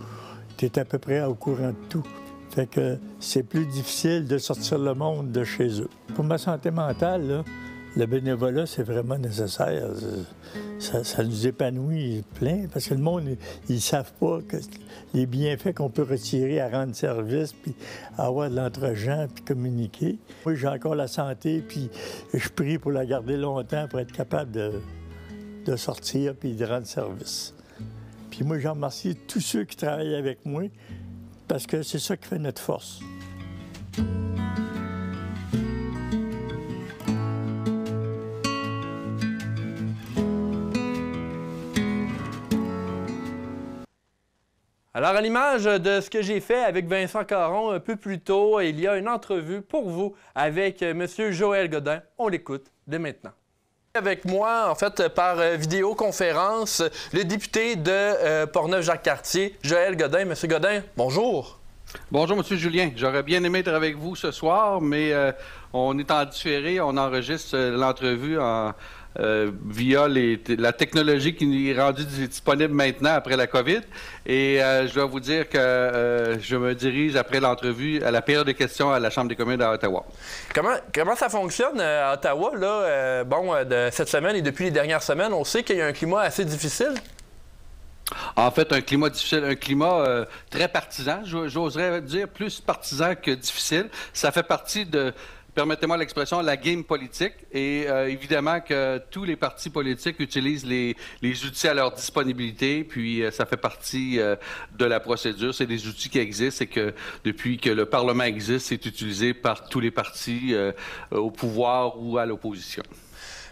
H: tu es à peu près au courant de tout. Fait que c'est plus difficile de sortir le monde de chez eux. Pour ma santé mentale, là, le bénévolat, c'est vraiment nécessaire. Ça nous épanouit plein, parce que le monde, ils ne savent pas que les bienfaits qu'on peut retirer à rendre service, puis avoir de l'entre-gens, puis communiquer. Moi, j'ai encore la santé, puis je prie pour la garder longtemps pour être capable de sortir puis de rendre service. Puis moi, j'en remercie tous ceux qui travaillent avec moi, parce que c'est ça qui fait notre force.
A: Alors, à l'image de ce que j'ai fait avec Vincent Caron un peu plus tôt, il y a une entrevue pour vous avec M. Joël Godin. On l'écoute dès maintenant. Avec moi, en fait, par vidéoconférence, le député de Portneuf-Jacques-Cartier, Joël Godin. M. Godin, bonjour.
I: Bonjour, M. Julien. J'aurais bien aimé être avec vous ce soir, mais on est en différé. On enregistre l'entrevue via la technologie qui est rendue disponible maintenant après la COVID. Et je dois vous dire que je me dirige après l'entrevue à la période de questions à la Chambre des communes à Ottawa.
A: Comment ça fonctionne à Ottawa, là, de cette semaine et depuis les dernières semaines? On sait qu'il y a un climat assez difficile.
I: En fait, un climat difficile, un climat très partisan. J'oserais dire plus partisan que difficile. Ça fait partie de, permettez-moi l'expression, la game politique. Et évidemment que tous les partis politiques utilisent les outils à leur disponibilité. Puis ça fait partie de la procédure. C'est des outils qui existent et que depuis que le Parlement existe, c'est utilisé par tous les partis au pouvoir ou à l'opposition.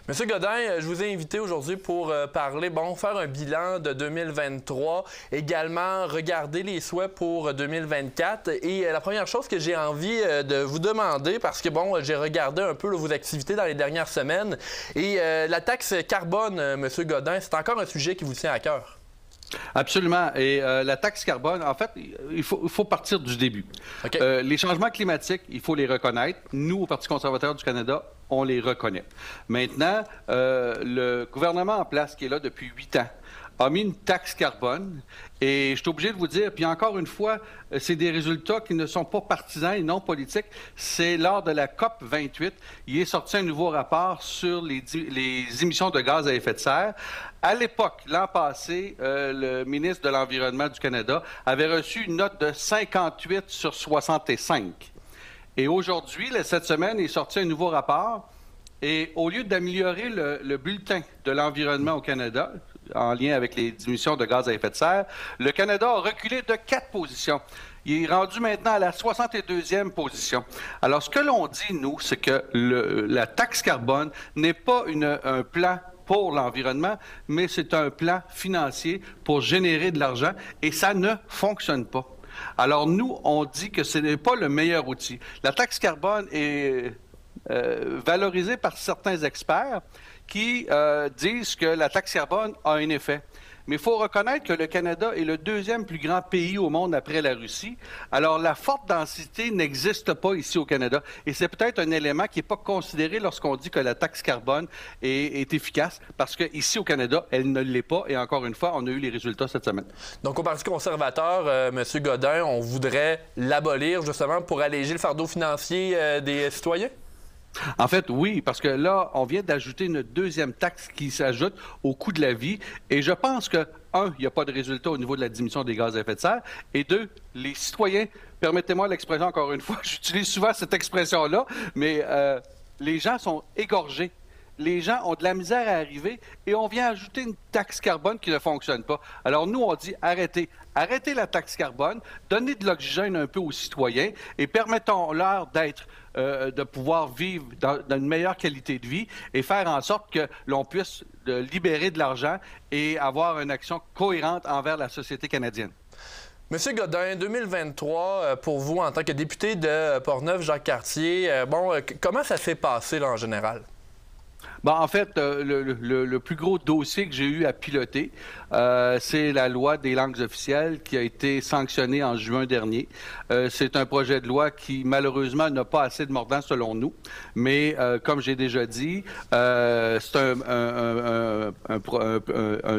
A: Monsieur Godin, je vous ai invité aujourd'hui pour parler, faire un bilan de 2023, également regarder les souhaits pour 2024. Et la première chose que j'ai envie de vous demander, parce que j'ai regardé un peu vos activités dans les dernières semaines, et la taxe carbone, Monsieur Godin, c'est encore un sujet qui vous tient à cœur.
I: Absolument. Et la taxe carbone, en fait, il faut partir du début. Okay. Les changements climatiques, il faut les reconnaître. Nous, au Parti conservateur du Canada, on les reconnaît. Maintenant, le gouvernement en place, qui est là depuis 8 ans, a mis une taxe carbone. Et je suis obligé de vous dire, puis encore une fois, c'est des résultats qui ne sont pas partisans et non politiques. C'est lors de la COP 28, il est sorti un nouveau rapport sur les émissions de gaz à effet de serre. À l'époque, l'an passé, le ministre de l'Environnement du Canada avait reçu une note de 58 sur 65. Et aujourd'hui, cette semaine, il est sorti un nouveau rapport. Et au lieu d'améliorer le bulletin de l'environnement au Canada, en lien avec les émissions de gaz à effet de serre, le Canada a reculé de 4 positions. Il est rendu maintenant à la 62e position. Alors, ce que l'on dit, nous, c'est que la taxe carbone n'est pas un plan pour l'environnement, mais c'est un plan financier pour générer de l'argent et ça ne fonctionne pas. Alors, nous, on dit que ce n'est pas le meilleur outil. La taxe carbone est valorisée par certains experts qui disent que la taxe carbone a un effet. Mais il faut reconnaître que le Canada est le 2e plus grand pays au monde après la Russie. Alors, la forte densité n'existe pas ici au Canada. Et c'est peut-être un élément qui n'est pas considéré lorsqu'on dit que la taxe carbone est efficace, parce qu'ici au Canada, elle ne l'est pas. Et encore une fois, on a eu les résultats cette semaine.
A: Donc, au Parti conservateur, M. Godin, on voudrait l'abolir justement pour alléger le fardeau financier des citoyens?
I: En fait, oui, parce que là, on vient d'ajouter une 2e taxe qui s'ajoute au coût de la vie. Et je pense que, 1, il n'y a pas de résultat au niveau de la diminution des gaz à effet de serre. Et 2, les citoyens, permettez-moi l'expression encore une fois, j'utilise souvent cette expression-là, mais les gens sont égorgés. Les gens ont de la misère à arriver et on vient ajouter une taxe carbone qui ne fonctionne pas. Alors nous, on dit arrêtez la taxe carbone, donnez de l'oxygène un peu aux citoyens et permettons-leur de pouvoir vivre dans une meilleure qualité de vie et faire en sorte que l'on puisse libérer de l'argent et avoir une action cohérente envers la société canadienne.
A: Monsieur Godin, 2023, pour vous, en tant que député de Portneuf-Jacques-Cartier, comment ça s'est passé là, en général?
I: En fait, le plus gros dossier que j'ai eu à piloter, c'est la loi des langues officielles qui a été sanctionnée en juin dernier. C'est un projet de loi qui, malheureusement, n'a pas assez de mordant selon nous. Mais, comme j'ai déjà dit, c'est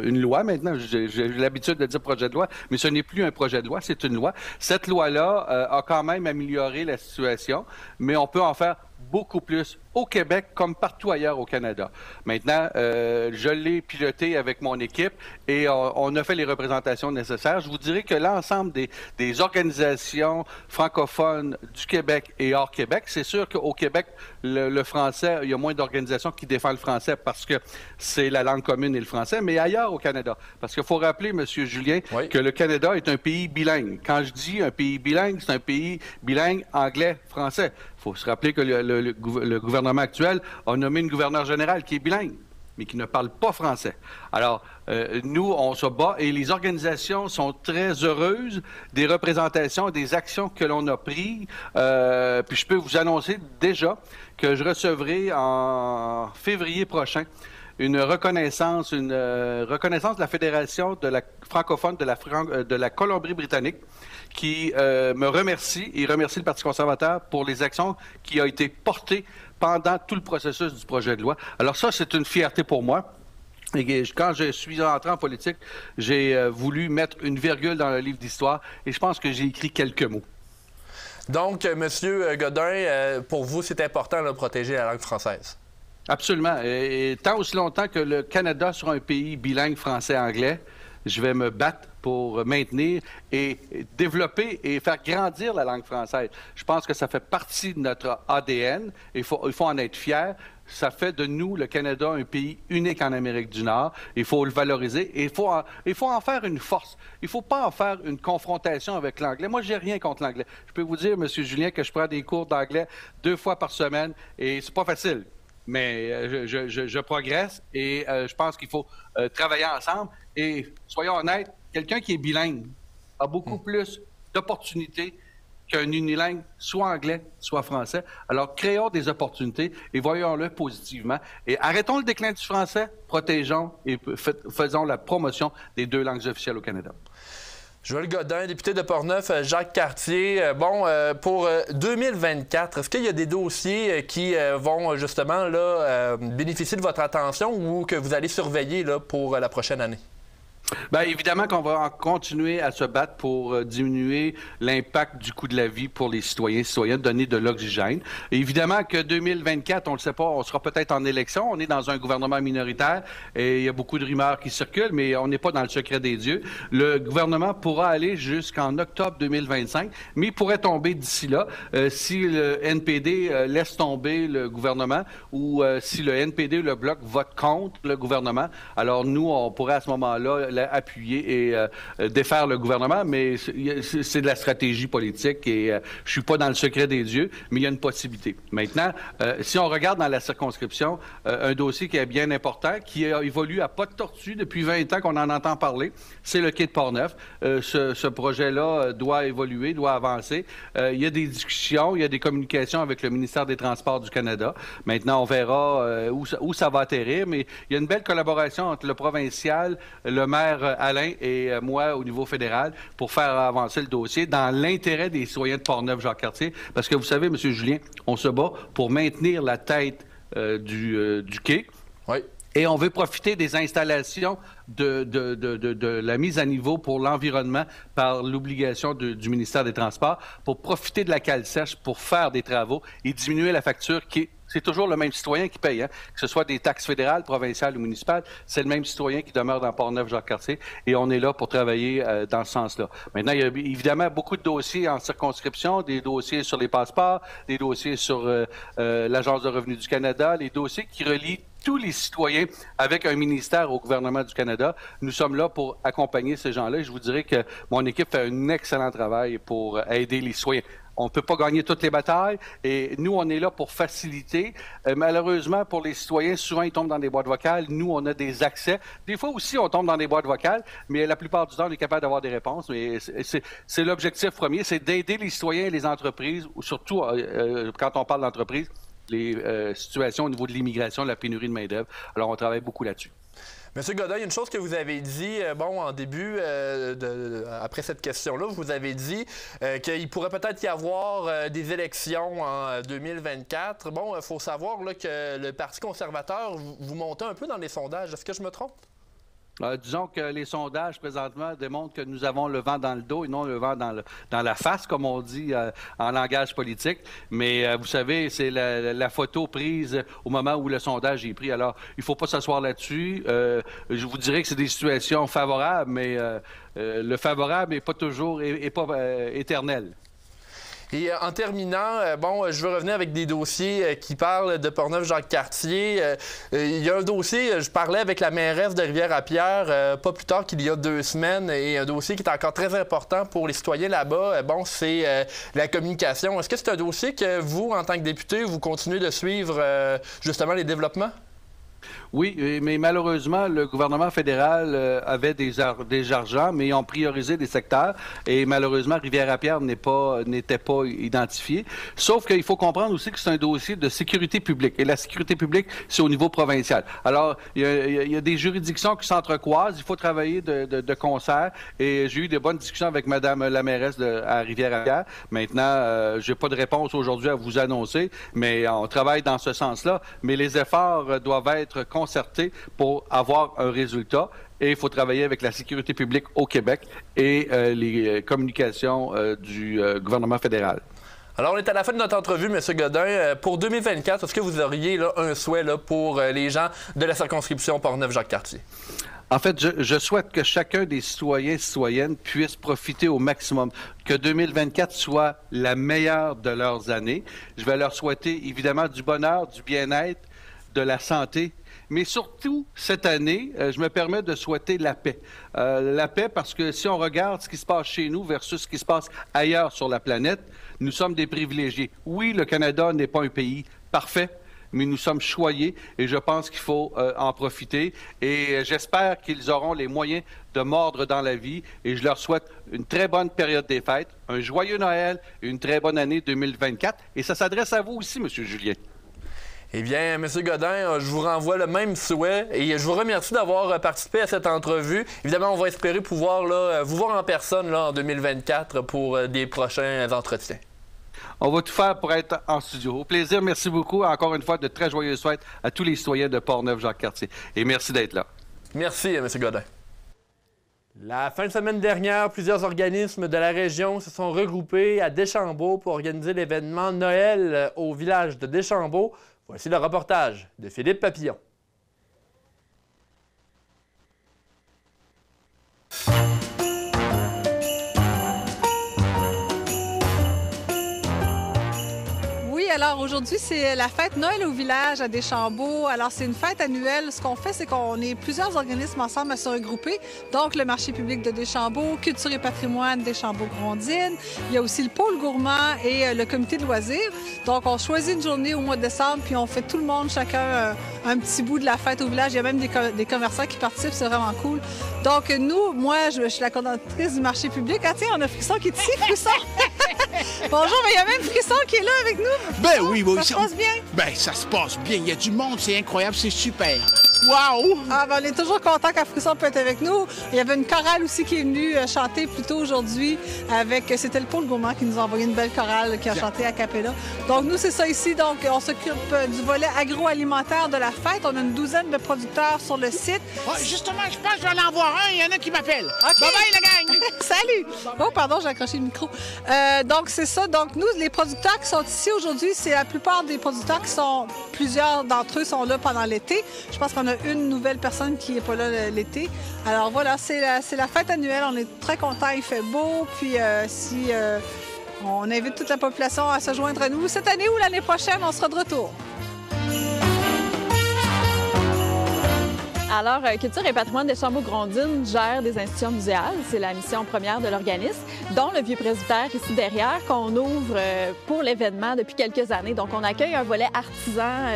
I: une loi maintenant. J'ai l'habitude de dire projet de loi, mais ce n'est plus un projet de loi, c'est une loi. Cette loi-là a quand même amélioré la situation, mais on peut en faire beaucoup plus au Québec comme partout ailleurs au Canada. Maintenant, je l'ai piloté avec mon équipe et on a fait les représentations nécessaires. Je vous dirais que l'ensemble des organisations francophones du Québec et hors Québec, c'est sûr qu'au Québec, le français, il y a moins d'organisations qui défendent le français parce que c'est la langue commune et le français, mais ailleurs au Canada. Parce qu'il faut rappeler, M. Julien, oui, que le Canada est un pays bilingue. Quand je dis un pays bilingue, c'est un pays bilingue anglais-français. Il faut se rappeler que le gouvernement actuel a nommé une gouverneure générale qui est bilingue. mais qui ne parlent pas français. Alors, nous, on se bat et les organisations sont très heureuses des représentations, des actions que l'on a prises. Puis je peux vous annoncer déjà que je recevrai en février prochain une reconnaissance de la Fédération de la francophone de la Colombie-Britannique qui me remercie et remercie le Parti conservateur pour les actions qui ont été portées pendant tout le processus du projet de loi. Alors ça, c'est une fierté pour moi. Et quand je suis entré en politique, j'ai voulu mettre une virgule dans le livre d'histoire et je pense que j'ai écrit quelques mots.
A: Donc, M. Godin, pour vous, c'est important de protéger la langue française.
I: Absolument. Et tant aussi longtemps que le Canada sera un pays bilingue français-anglais, je vais me battre pour maintenir et développer et faire grandir la langue française. Je pense que ça fait partie de notre ADN. Il faut en être fier. Ça fait de nous, le Canada, un pays unique en Amérique du Nord. Il faut le valoriser et il faut en faire une force. Il ne faut pas en faire une confrontation avec l'anglais. Moi, j'ai rien contre l'anglais. Je peux vous dire, M. Julien, que je prends des cours d'anglais 2 fois par semaine et c'est pas facile. Mais je progresse et je pense qu'il faut travailler ensemble. Et soyons honnêtes, quelqu'un qui est bilingue a beaucoup plus d'opportunités qu'un unilingue, soit anglais, soit français. Alors, créons des opportunités et voyons-le positivement. Et arrêtons le déclin du français, protégeons et faisons la promotion des 2 langues officielles au Canada.
A: Joël Godin, député de Portneuf, Jacques Cartier. Pour 2024, est-ce qu'il y a des dossiers qui vont justement là, bénéficier de votre attention ou que vous allez surveiller là, pour la prochaine année?
I: Bien, évidemment qu'on va continuer à se battre pour diminuer l'impact du coût de la vie pour les citoyens et citoyennes, donner de l'oxygène. Évidemment que 2024, on ne le sait pas, on sera peut-être en élection, on est dans un gouvernement minoritaire et il y a beaucoup de rumeurs qui circulent, mais on n'est pas dans le secret des dieux. Le gouvernement pourra aller jusqu'en octobre 2025, mais il pourrait tomber d'ici là si le NPD laisse tomber le gouvernement ou si le NPD ou le Bloc vote contre le gouvernement. Alors nous, on pourrait à ce moment-là appuyer et défaire le gouvernement, mais c'est de la stratégie politique et je suis pas dans le secret des dieux, mais il y a une possibilité. Maintenant, si on regarde dans la circonscription, un dossier qui est bien important, qui a évolué à pas de tortue depuis 20 ans qu'on en entend parler, c'est le quai de Portneuf. Ce projet-là doit évoluer, doit avancer. Il y a des discussions, il y a des communications avec le ministère des Transports du Canada. Maintenant, on verra où ça va atterrir, mais il y a une belle collaboration entre le provincial, le maire Alain et moi au niveau fédéral pour faire avancer le dossier dans l'intérêt des citoyens de Portneuf-Jacques-Cartier. Parce que vous savez, M. Julien, on se bat pour maintenir la tête du quai.
A: Oui.
I: Et on veut profiter des installations de la mise à niveau pour l'environnement par l'obligation du ministère des Transports pour profiter de la cale sèche pour faire des travaux et diminuer la facture qui est... C'est toujours le même citoyen qui paye, hein? Que ce soit des taxes fédérales, provinciales ou municipales, c'est le même citoyen qui demeure dans Portneuf-Jacques-Cartier et on est là pour travailler dans ce sens-là. Maintenant, il y a évidemment beaucoup de dossiers en circonscription, des dossiers sur les passeports, des dossiers sur l'Agence de revenus du Canada, les dossiers qui relient tous les citoyens avec un ministère au gouvernement du Canada. Nous sommes là pour accompagner ces gens-là et je vous dirais que mon équipe fait un excellent travail pour aider les citoyens. On ne peut pas gagner toutes les batailles et nous, on est là pour faciliter. Malheureusement, pour les citoyens, souvent, ils tombent dans des boîtes vocales. Nous, on a des accès. Des fois aussi, on tombe dans des boîtes vocales, mais la plupart du temps, on est capable d'avoir des réponses. Mais c'est l'objectif premier, c'est d'aider les citoyens et les entreprises, ou surtout quand on parle d'entreprise, les situations au niveau de l'immigration, de la pénurie de main-d'œuvre. Alors, on travaille beaucoup là-dessus.
A: Monsieur Godin, il y a une chose que vous avez dit, en début, après cette question-là, vous avez dit qu'il pourrait peut-être y avoir des élections en 2024. Bon, il faut savoir là, que le Parti conservateur, vous montez un peu dans les sondages. Est-ce que je me trompe?
I: Disons que les sondages, présentement, démontrent que nous avons le vent dans le dos et non le vent dans la face, comme on dit en langage politique. Mais vous savez, c'est la photo prise au moment où le sondage est pris. Alors, il ne faut pas s'asseoir là-dessus. Je vous dirais que c'est des situations favorables, mais le favorable n'est pas toujours éternel.
A: Et en terminant, je veux revenir avec des dossiers qui parlent de Portneuf-Jacques-Cartier. Il y a un dossier, je parlais avec la mairesse de Rivière-à-Pierre pas plus tard qu'il y a 2 semaines, et un dossier qui est encore très important pour les citoyens là-bas, c'est la communication. Est-ce que c'est un dossier que vous, en tant que député, vous continuez de suivre justement les développements?
I: Oui, mais malheureusement, le gouvernement fédéral avait des argents, mais ils ont priorisé des secteurs et malheureusement, Rivière-à-Pierre n'était pas identifié. Sauf qu'il faut comprendre aussi que c'est un dossier de sécurité publique et la sécurité publique, c'est au niveau provincial. Alors, il y a des juridictions qui s'entrecroisent, il faut travailler de concert et j'ai eu de bonnes discussions avec Mme la mairesse à Rivière-à-Pierre. Maintenant, je n'ai pas de réponse aujourd'hui à vous annoncer, mais on travaille dans ce sens-là. Mais les efforts doivent être concertés pour avoir un résultat. Et il faut travailler avec la sécurité publique au Québec et les communications du gouvernement fédéral.
A: Alors, on est à la fin de notre entrevue, M. Godin. Pour 2024, est-ce que vous auriez là, un souhait là, pour les gens de la circonscription Portneuf-Jacques-Cartier?
I: En fait, je souhaite que chacun des citoyens et citoyennes puisse profiter au maximum, que 2024 soit la meilleure de leurs années. Je vais leur souhaiter évidemment du bonheur, du bien-être, de la santé, mais surtout, cette année, je me permets de souhaiter la paix. La paix parce que si on regarde ce qui se passe chez nous versus ce qui se passe ailleurs sur la planète, nous sommes des privilégiés. Oui, le Canada n'est pas un pays parfait, mais nous sommes choyés et je pense qu'il faut en profiter. Et j'espère qu'ils auront les moyens de mordre dans la vie et je leur souhaite une très bonne période des fêtes, un joyeux Noël et une très bonne année 2024. Et ça s'adresse à vous aussi, M. Julien.
A: Eh bien, M. Godin, je vous renvoie le même souhait et je vous remercie d'avoir participé à cette entrevue. Évidemment, on va espérer pouvoir là, vous voir en personne là, en 2024 pour des prochains entretiens.
I: On va tout faire pour être en studio. Au plaisir, merci beaucoup. Encore une fois, de très joyeuses fêtes à tous les citoyens de Portneuf-Jacques-Cartier. Et merci d'être là.
A: Merci, M. Godin. La fin de semaine dernière, plusieurs organismes de la région se sont regroupés à Deschambault pour organiser l'événement Noël au village de Deschambault. Voici le reportage de Philippe Papillon.
J: Alors aujourd'hui, c'est la fête Noël au village à Deschambault. Alors c'est une fête annuelle. Ce qu'on fait, c'est qu'on est plusieurs organismes ensemble à se regrouper. Donc le marché public de Deschambault, Culture et patrimoine Deschambault-Grondines. Il y a aussi le pôle gourmand et le comité de loisirs. Donc on choisit une journée au mois de décembre, puis on fait tout le monde, chacun un petit bout de la fête au village. Il y a même des commerçants qui participent, c'est vraiment cool. Donc nous, moi, je suis la coordonnatrice du marché public. Ah tiens, on a Frisson qui est ici, Frisson! Bonjour, mais il y a même Frisson qui est là avec nous.
K: Ben oui,
J: ça se passe bien?
K: Ben ça se passe bien. Il y a du monde, c'est incroyable, c'est super. Wow!
J: Ah, ben, on est toujours content qu'à Frisson peut être avec nous. Il y avait une chorale aussi qui est venue chanter plus tôt aujourd'hui avec... C'était le pôle gourmand qui nous a envoyé une belle chorale qui a chanté à cappella. Donc nous, c'est ça ici. Donc on s'occupe du volet agroalimentaire de la fête. On a une douzaine de producteurs sur le site.
K: Oh, justement, je pense que je vais en voir un. Il y en a qui m'appellent.
J: Okay.
K: Bye bye, la gang!
J: Salut! Oh, pardon, j'ai accroché le micro. Donc c'est ça. Donc nous, les producteurs qui sont ici aujourd'hui, c'est la plupart des producteurs qui sont... Plusieurs d'entre eux sont là pendant l'été. Je pense qu'on a une nouvelle personne qui n'est pas là l'été. Alors voilà, c'est la fête annuelle. On est très contents, il fait beau. Puis on invite toute la population à se joindre à nous cette année ou l'année prochaine, on sera de retour.
L: Alors, Culture et patrimoine Deschambault-Grondines gère des institutions muséales. C'est la mission première de l'organisme, dont le vieux presbytère ici derrière, qu'on ouvre pour l'événement depuis quelques années. Donc, on accueille un volet artisan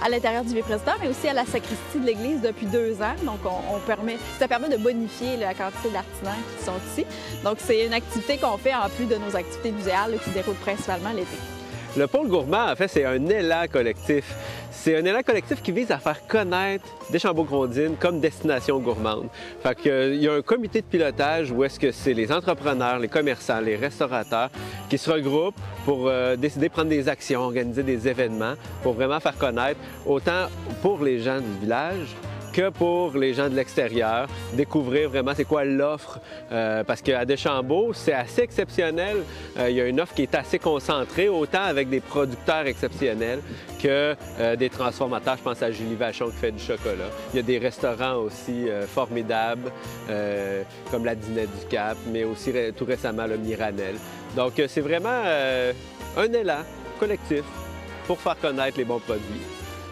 L: à l'intérieur du vieux presbytère, mais aussi à la sacristie de l'église depuis 2 ans. Donc, ça permet de bonifier la quantité d'artisans qui sont ici. Donc, c'est une activité qu'on fait en plus de nos activités muséales qui se déroulent principalement l'été.
M: Le pôle gourmand, en fait, c'est un élan collectif. C'est un élan collectif qui vise à faire connaître Deschambault-Grondines comme destination gourmande. Fait qu'il y a un comité de pilotage où est-ce que c'est les entrepreneurs, les commerçants, les restaurateurs qui se regroupent pour décider de prendre des actions, organiser des événements pour vraiment faire connaître, autant pour les gens du village que pour les gens de l'extérieur, découvrir vraiment c'est quoi l'offre. Parce qu'à Deschambault, c'est assez exceptionnel. Il y a une offre qui est assez concentrée, autant avec des producteurs exceptionnels que des transformateurs. Je pense à Julie Vachon qui fait du chocolat. Il y a des restaurants aussi formidables, comme la Dinette du Cap, mais aussi tout récemment le Miranel. Donc c'est vraiment un élan collectif pour faire connaître les bons produits.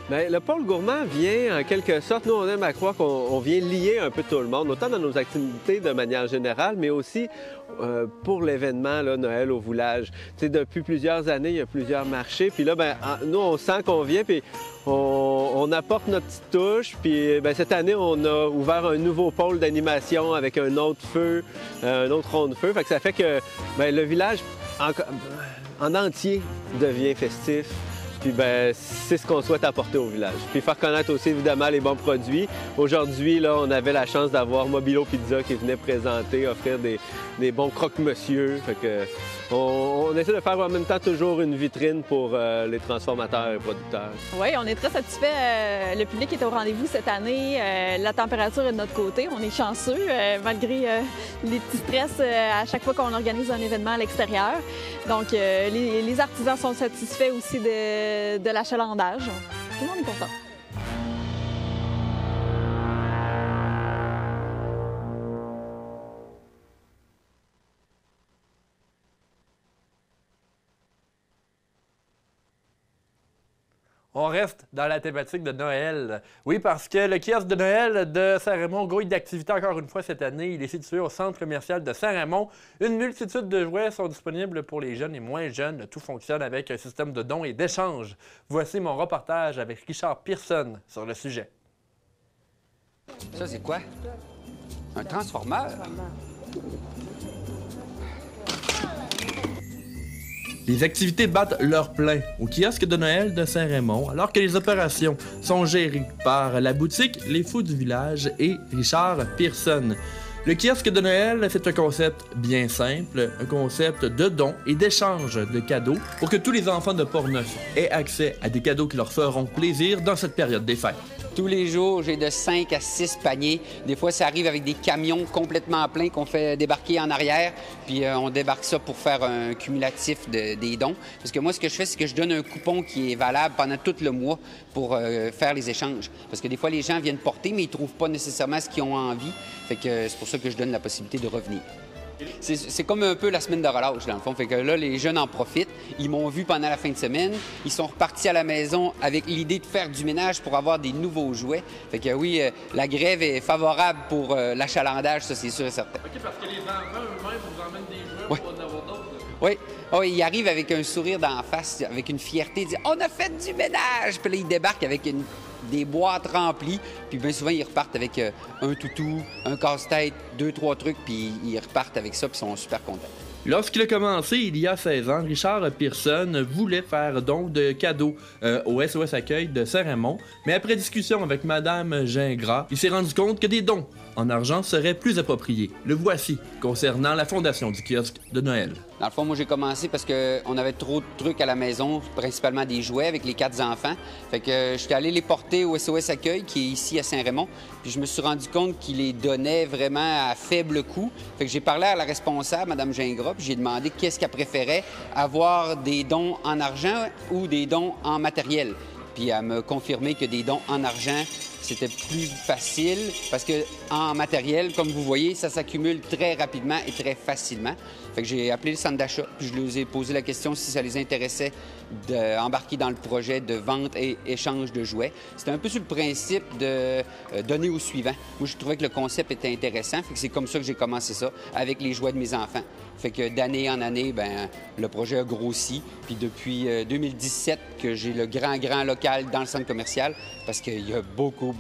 M: Bien, le pôle gourmand vient, en quelque sorte, nous, on aime à croire qu'on vient lier un peu tout le monde, autant dans nos activités de manière générale, mais aussi pour l'événement là, Noël au Voulage. Tu sais, depuis plusieurs années, il y a plusieurs marchés, puis là, bien, nous, on sent qu'on vient, puis on apporte notre petite touche, puis bien, cette année, on a ouvert un nouveau pôle d'animation avec un autre feu, un autre rond de feu, fait que ça fait que bien, le village en entier devient festif. Puis ben c'est ce qu'on souhaite apporter au village. Puis faire connaître aussi évidemment les bons produits. Aujourd'hui, là, on avait la chance d'avoir Mobilo Pizza qui venait présenter, offrir des bons croque-monsieur. Fait que on essaie de faire en même temps toujours une vitrine pour les transformateurs et producteurs.
L: Oui, on est très satisfaits. Le public est au rendez-vous cette année. La température est de notre côté. On est chanceux, malgré les petits stress à chaque fois qu'on organise un événement à l'extérieur. Donc, les artisans sont satisfaits aussi de l'achalandage. Tout le monde est content.
A: On reste dans la thématique de Noël. Oui, parce que le kiosque de Noël de Saint-Raymond grouille d'activités encore une fois cette année. Il est situé au centre commercial de Saint-Raymond. Une multitude de jouets sont disponibles pour les jeunes et moins jeunes. Tout fonctionne avec un système de dons et d'échanges. Voici mon reportage avec Richard Pearson sur le sujet.
N: Ça, c'est quoi? Un transformeur?
A: Les activités battent leur plein au kiosque de Noël de Saint-Raymond, alors que les opérations sont gérées par la boutique Les Fous du Village et Richard Pearson. Le kiosque de Noël, c'est un concept bien simple, un concept de dons et d'échange de cadeaux pour que tous les enfants de Portneuf aient accès à des cadeaux qui leur feront plaisir dans cette période des fêtes.
N: Tous les jours, j'ai de 5 à 6 paniers. Des fois, ça arrive avec des camions complètement pleins qu'on fait débarquer en arrière. Puis on débarque ça pour faire un cumulatif des dons. Parce que moi, ce que je fais, c'est que je donne un coupon qui est valable pendant tout le mois pour faire les échanges. Parce que des fois, les gens viennent porter, mais ils ne trouvent pas nécessairement ce qu'ils ont envie. Fait que c'est pour ça que je donne la possibilité de revenir. C'est comme un peu la semaine de relâche, dans le fond. Fait que là, les jeunes en profitent. Ils m'ont vu pendant la fin de semaine. Ils sont repartis à la maison avec l'idée de faire du ménage pour avoir des nouveaux jouets. Fait que oui, la grève est favorable pour l'achalandage, ça, c'est sûr et certain.
A: OK, parce que les enfants eux-mêmes vous emmènent des jouets pour en avoir d'autres.
N: Oui. Oh, ils arrivent avec un sourire d'en face, avec une fierté. Ils disent « On a fait du ménage! » Puis là, ils débarquent avec des boîtes remplies. Puis bien souvent, ils repartent avec un toutou, un casse-tête, 2-3 trucs, puis ils repartent avec ça, puis ils sont super contents.
A: Lorsqu'il a commencé, il y a 16 ans, Richard Pearson voulait faire don de cadeaux au SOS Accueil de Saint-Raymond, mais après discussion avec Madame Gingras, il s'est rendu compte que des dons en argent seraient plus appropriés. Le voici, concernant la fondation du kiosque de Noël.
N: Dans le fond, moi, j'ai commencé parce qu'on avait trop de trucs à la maison, principalement des jouets avec les 4 enfants. Fait que je suis allé les porter au SOS Accueil, qui est ici à Saint-Raymond. Puis je me suis rendu compte qu'ils les donnaient vraiment à faible coût. Fait que j'ai parlé à la responsable, Mme Gingras, puis j'ai demandé qu'est-ce qu'elle préférait, avoir des dons en argent ou des dons en matériel. Puis elle m'a confirmé que des dons en argent, c'était plus facile parce que en matériel, comme vous voyez, ça s'accumule très rapidement et très facilement. Fait que j'ai appelé le centre d'achat, puis je leur ai posé la question si ça les intéressait d'embarquer dans le projet de vente et échange de jouets. C'était un peu sur le principe de donner au suivant. Moi, je trouvais que le concept était intéressant, fait que c'est comme ça que j'ai commencé ça, avec les jouets de mes enfants. Fait que d'année en année, ben le projet a grossi. Puis depuis 2017 que j'ai le grand local dans le centre commercial, parce qu'il y a beaucoup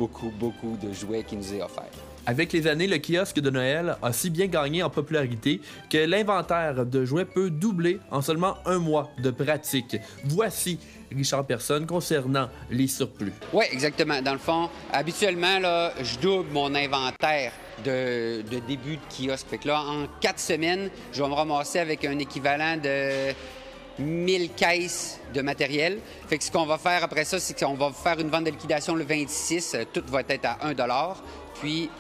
N: de jouets qui nous est offert.
A: Avec les années, le kiosque de Noël a si bien gagné en popularité que l'inventaire de jouets peut doubler en seulement un mois de pratique. Voici Richard Pearson concernant les surplus.
N: Oui, exactement. Dans le fond, habituellement, là, je double mon inventaire de début de kiosque. Fait que là, en 4 semaines, je vais me ramasser avec un équivalent de 1000 caisses de matériel. Fait que ce qu'on va faire après ça, c'est qu'on va faire une vente de liquidation le 26. Tout va être à 1 $. Puis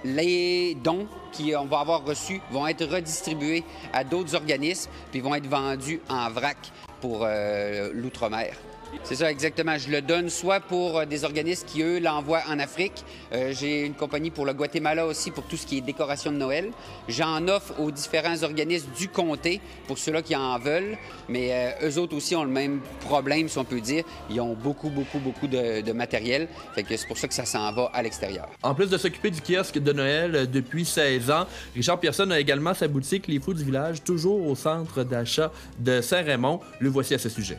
N: les dons qu'on va avoir reçus vont être redistribués à d'autres organismes, puis vont être vendus en vrac pour l'outre-mer. C'est ça, exactement. Je le donne soit pour des organismes qui, eux, l'envoient en Afrique. J'ai une compagnie pour le Guatemala aussi, pour tout ce qui est décoration de Noël. J'en offre aux différents organismes du comté, pour ceux-là qui en veulent. Mais eux autres aussi ont le même problème, si on peut dire. Ils ont beaucoup de matériel. Fait que c'est pour ça que ça s'en va à l'extérieur.
O: En plus de s'occuper du kiosque de Noël depuis 16 ans, Richard Pierson a également sa boutique Les Fous du village, toujours au centre d'achat de Saint-Raymond. Le voici à ce sujet.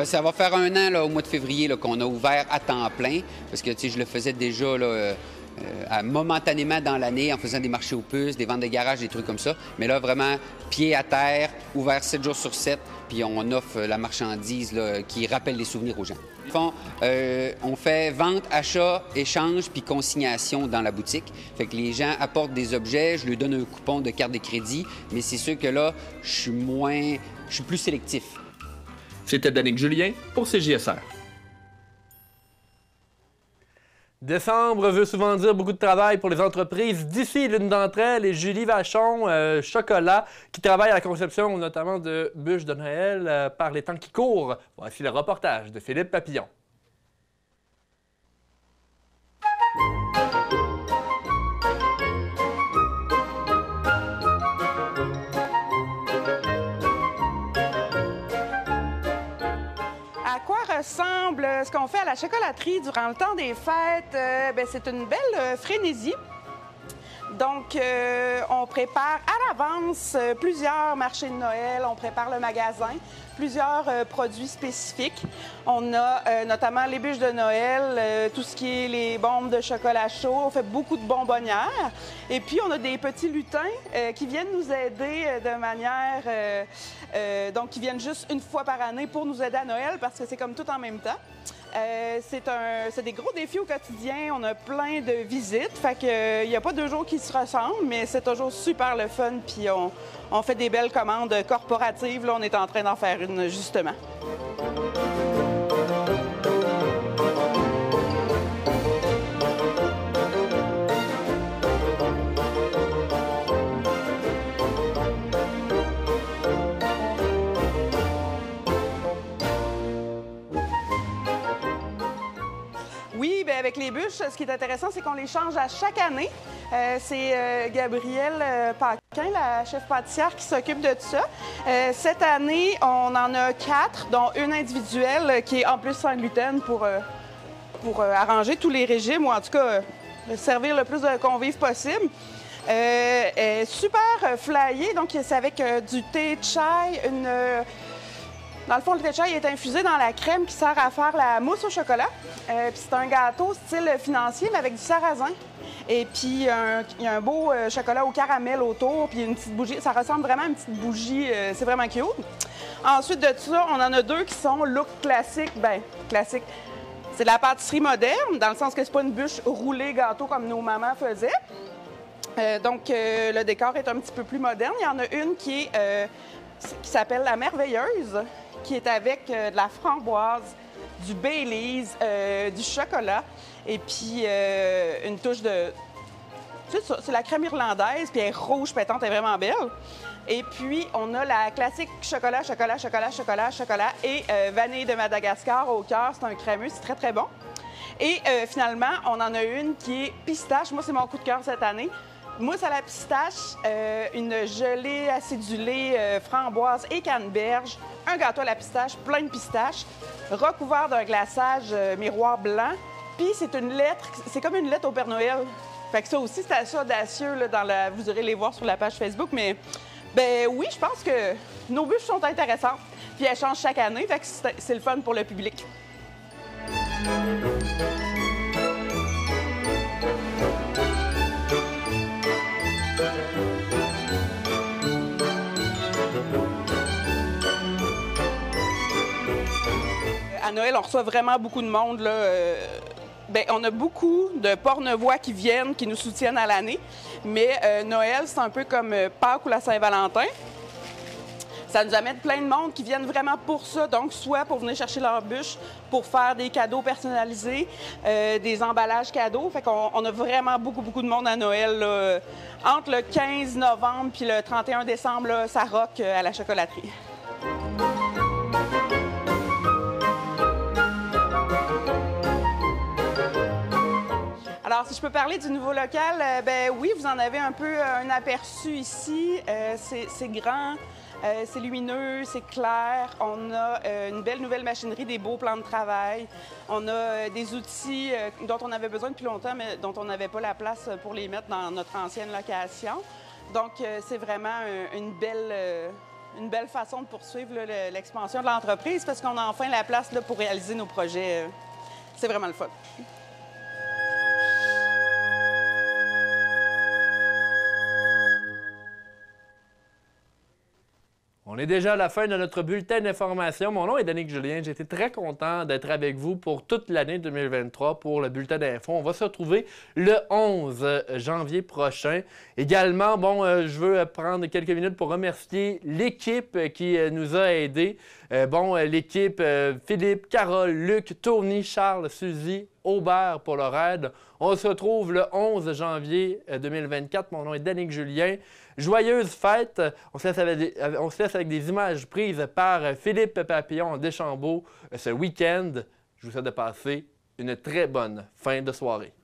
N: Ça va faire 1 an, là, au mois de février, qu'on a ouvert à temps plein, parce que je le faisais déjà là, momentanément dans l'année en faisant des marchés aux puces, des ventes de garage, des trucs comme ça. Mais là, vraiment, pied à terre, ouvert 7 jours sur 7, puis on offre la marchandise là, qui rappelle les souvenirs aux gens. Au fond, on fait vente, achat, échange, puis consignation dans la boutique. Fait que les gens apportent des objets, je leur donne un coupon de carte de crédit, mais c'est sûr que là, je suis plus sélectif.
O: C'était Danick Julien pour CJSR.
A: Décembre veut souvent dire beaucoup de travail pour les entreprises. D'ici, l'une d'entre elles est Julie Vachon Chocolat, qui travaille à la conception notamment de bûches de Noël par les temps qui courent. Voici le reportage de Philippe Papillon.
P: Ressemble ce qu'on fait à la chocolaterie durant le temps des fêtes. C'est une belle frénésie. Donc, on prépare à l'avance plusieurs marchés de Noël, on prépare le magasin, plusieurs produits spécifiques. On a notamment les bûches de Noël, tout ce qui est les bombes de chocolat chaud, on fait beaucoup de bonbonnières. Et puis, on a des petits lutins qui viennent nous aider de manière... donc, qui viennent juste une fois par année pour nous aider à Noël parce que c'est comme tout en même temps. C'est des gros défis au quotidien. On a plein de visites. Fait que, il n'y a pas 2 jours qui se ressemblent, mais c'est toujours super le fun. Puis on fait des belles commandes corporatives. Là, on est en train d'en faire une, justement. Avec les bûches, ce qui est intéressant, c'est qu'on les change à chaque année. C'est Gabrielle Paquin, la chef pâtissière, qui s'occupe de tout ça. Cette année, on en a 4, dont une individuelle qui est en plus sans gluten pour arranger tous les régimes, ou en tout cas servir le plus de convives possible. Elle est super flyée, donc c'est avec du thé de chai, Dans le fond, le thé de chai est infusé dans la crème qui sert à faire la mousse au chocolat. Puis c'est un gâteau style financier, mais avec du sarrasin. Et puis, il y a un beau chocolat au caramel autour, puis une petite bougie. Ça ressemble vraiment à une petite bougie. C'est vraiment cute. Ensuite de ça, on en a 2 qui sont look classique. Bien, classique. C'est de la pâtisserie moderne, dans le sens que c'est pas une bûche roulée gâteau comme nos mamans faisaient. Donc, le décor est un petit peu plus moderne. Il y en a une qui s'appelle la Merveilleuse, qui est avec de la framboise, du Baileys, du chocolat, et puis une touche de... C'est ça, c'est la crème irlandaise, puis elle est rouge pétante, elle est vraiment belle. Et puis, on a la classique chocolat, chocolat, chocolat, chocolat, chocolat et vanille de Madagascar au cœur. C'est un crémeux, c'est très, très bon. Et finalement, on en a une qui est pistache. Moi, c'est mon coup de cœur cette année. Mousse à la pistache, une gelée acidulée, framboise et canneberge, un gâteau à la pistache, plein de pistaches, recouvert d'un glaçage miroir blanc. Puis c'est une lettre, c'est comme une lettre au Père Noël. Fait que ça aussi, c'est assez audacieux, là, vous irez les voir sur la page Facebook, mais ben oui, je pense que nos bûches sont intéressantes. Puis elles changent chaque année, fait que c'est le fun pour le public. À Noël, on reçoit vraiment beaucoup de monde, là. On a beaucoup de Portnevois qui viennent, qui nous soutiennent à l'année. Mais Noël, c'est un peu comme Pâques ou la Saint-Valentin. Ça nous amène plein de monde qui viennent vraiment pour ça. Donc, soit pour venir chercher leurs bûches, pour faire des cadeaux personnalisés, des emballages cadeaux. Fait qu'on a vraiment beaucoup de monde à Noël, là. Entre le 15 novembre puis le 31 décembre, là, ça rock à la chocolaterie. Alors, si je peux parler du nouveau local, ben oui, vous en avez un peu un aperçu ici. C'est grand, c'est lumineux, c'est clair. On a une belle nouvelle machinerie, des beaux plans de travail. On a des outils dont on avait besoin depuis longtemps, mais dont on n'avait pas la place pour les mettre dans notre ancienne location. Donc, c'est vraiment une belle façon de poursuivre l'expansion de l'entreprise parce qu'on a enfin la place là, pour réaliser nos projets. C'est vraiment le fun.
A: On est déjà à la fin de notre bulletin d'information. Mon nom est Danick Julien. J'ai été très content d'être avec vous pour toute l'année 2023 pour le bulletin d'info. On va se retrouver le 11 janvier prochain. Également, je veux prendre quelques minutes pour remercier l'équipe qui nous a aidés. L'équipe Philippe, Carole, Luc, Tony, Charles, Suzy, Aubert pour leur aide. On se retrouve le 11 janvier 2024. Mon nom est Danick Julien. Joyeuse fête! On se laisse avec des images prises par Philippe Papillon en Deschambault ce week-end. Je vous souhaite de passer une très bonne fin de soirée.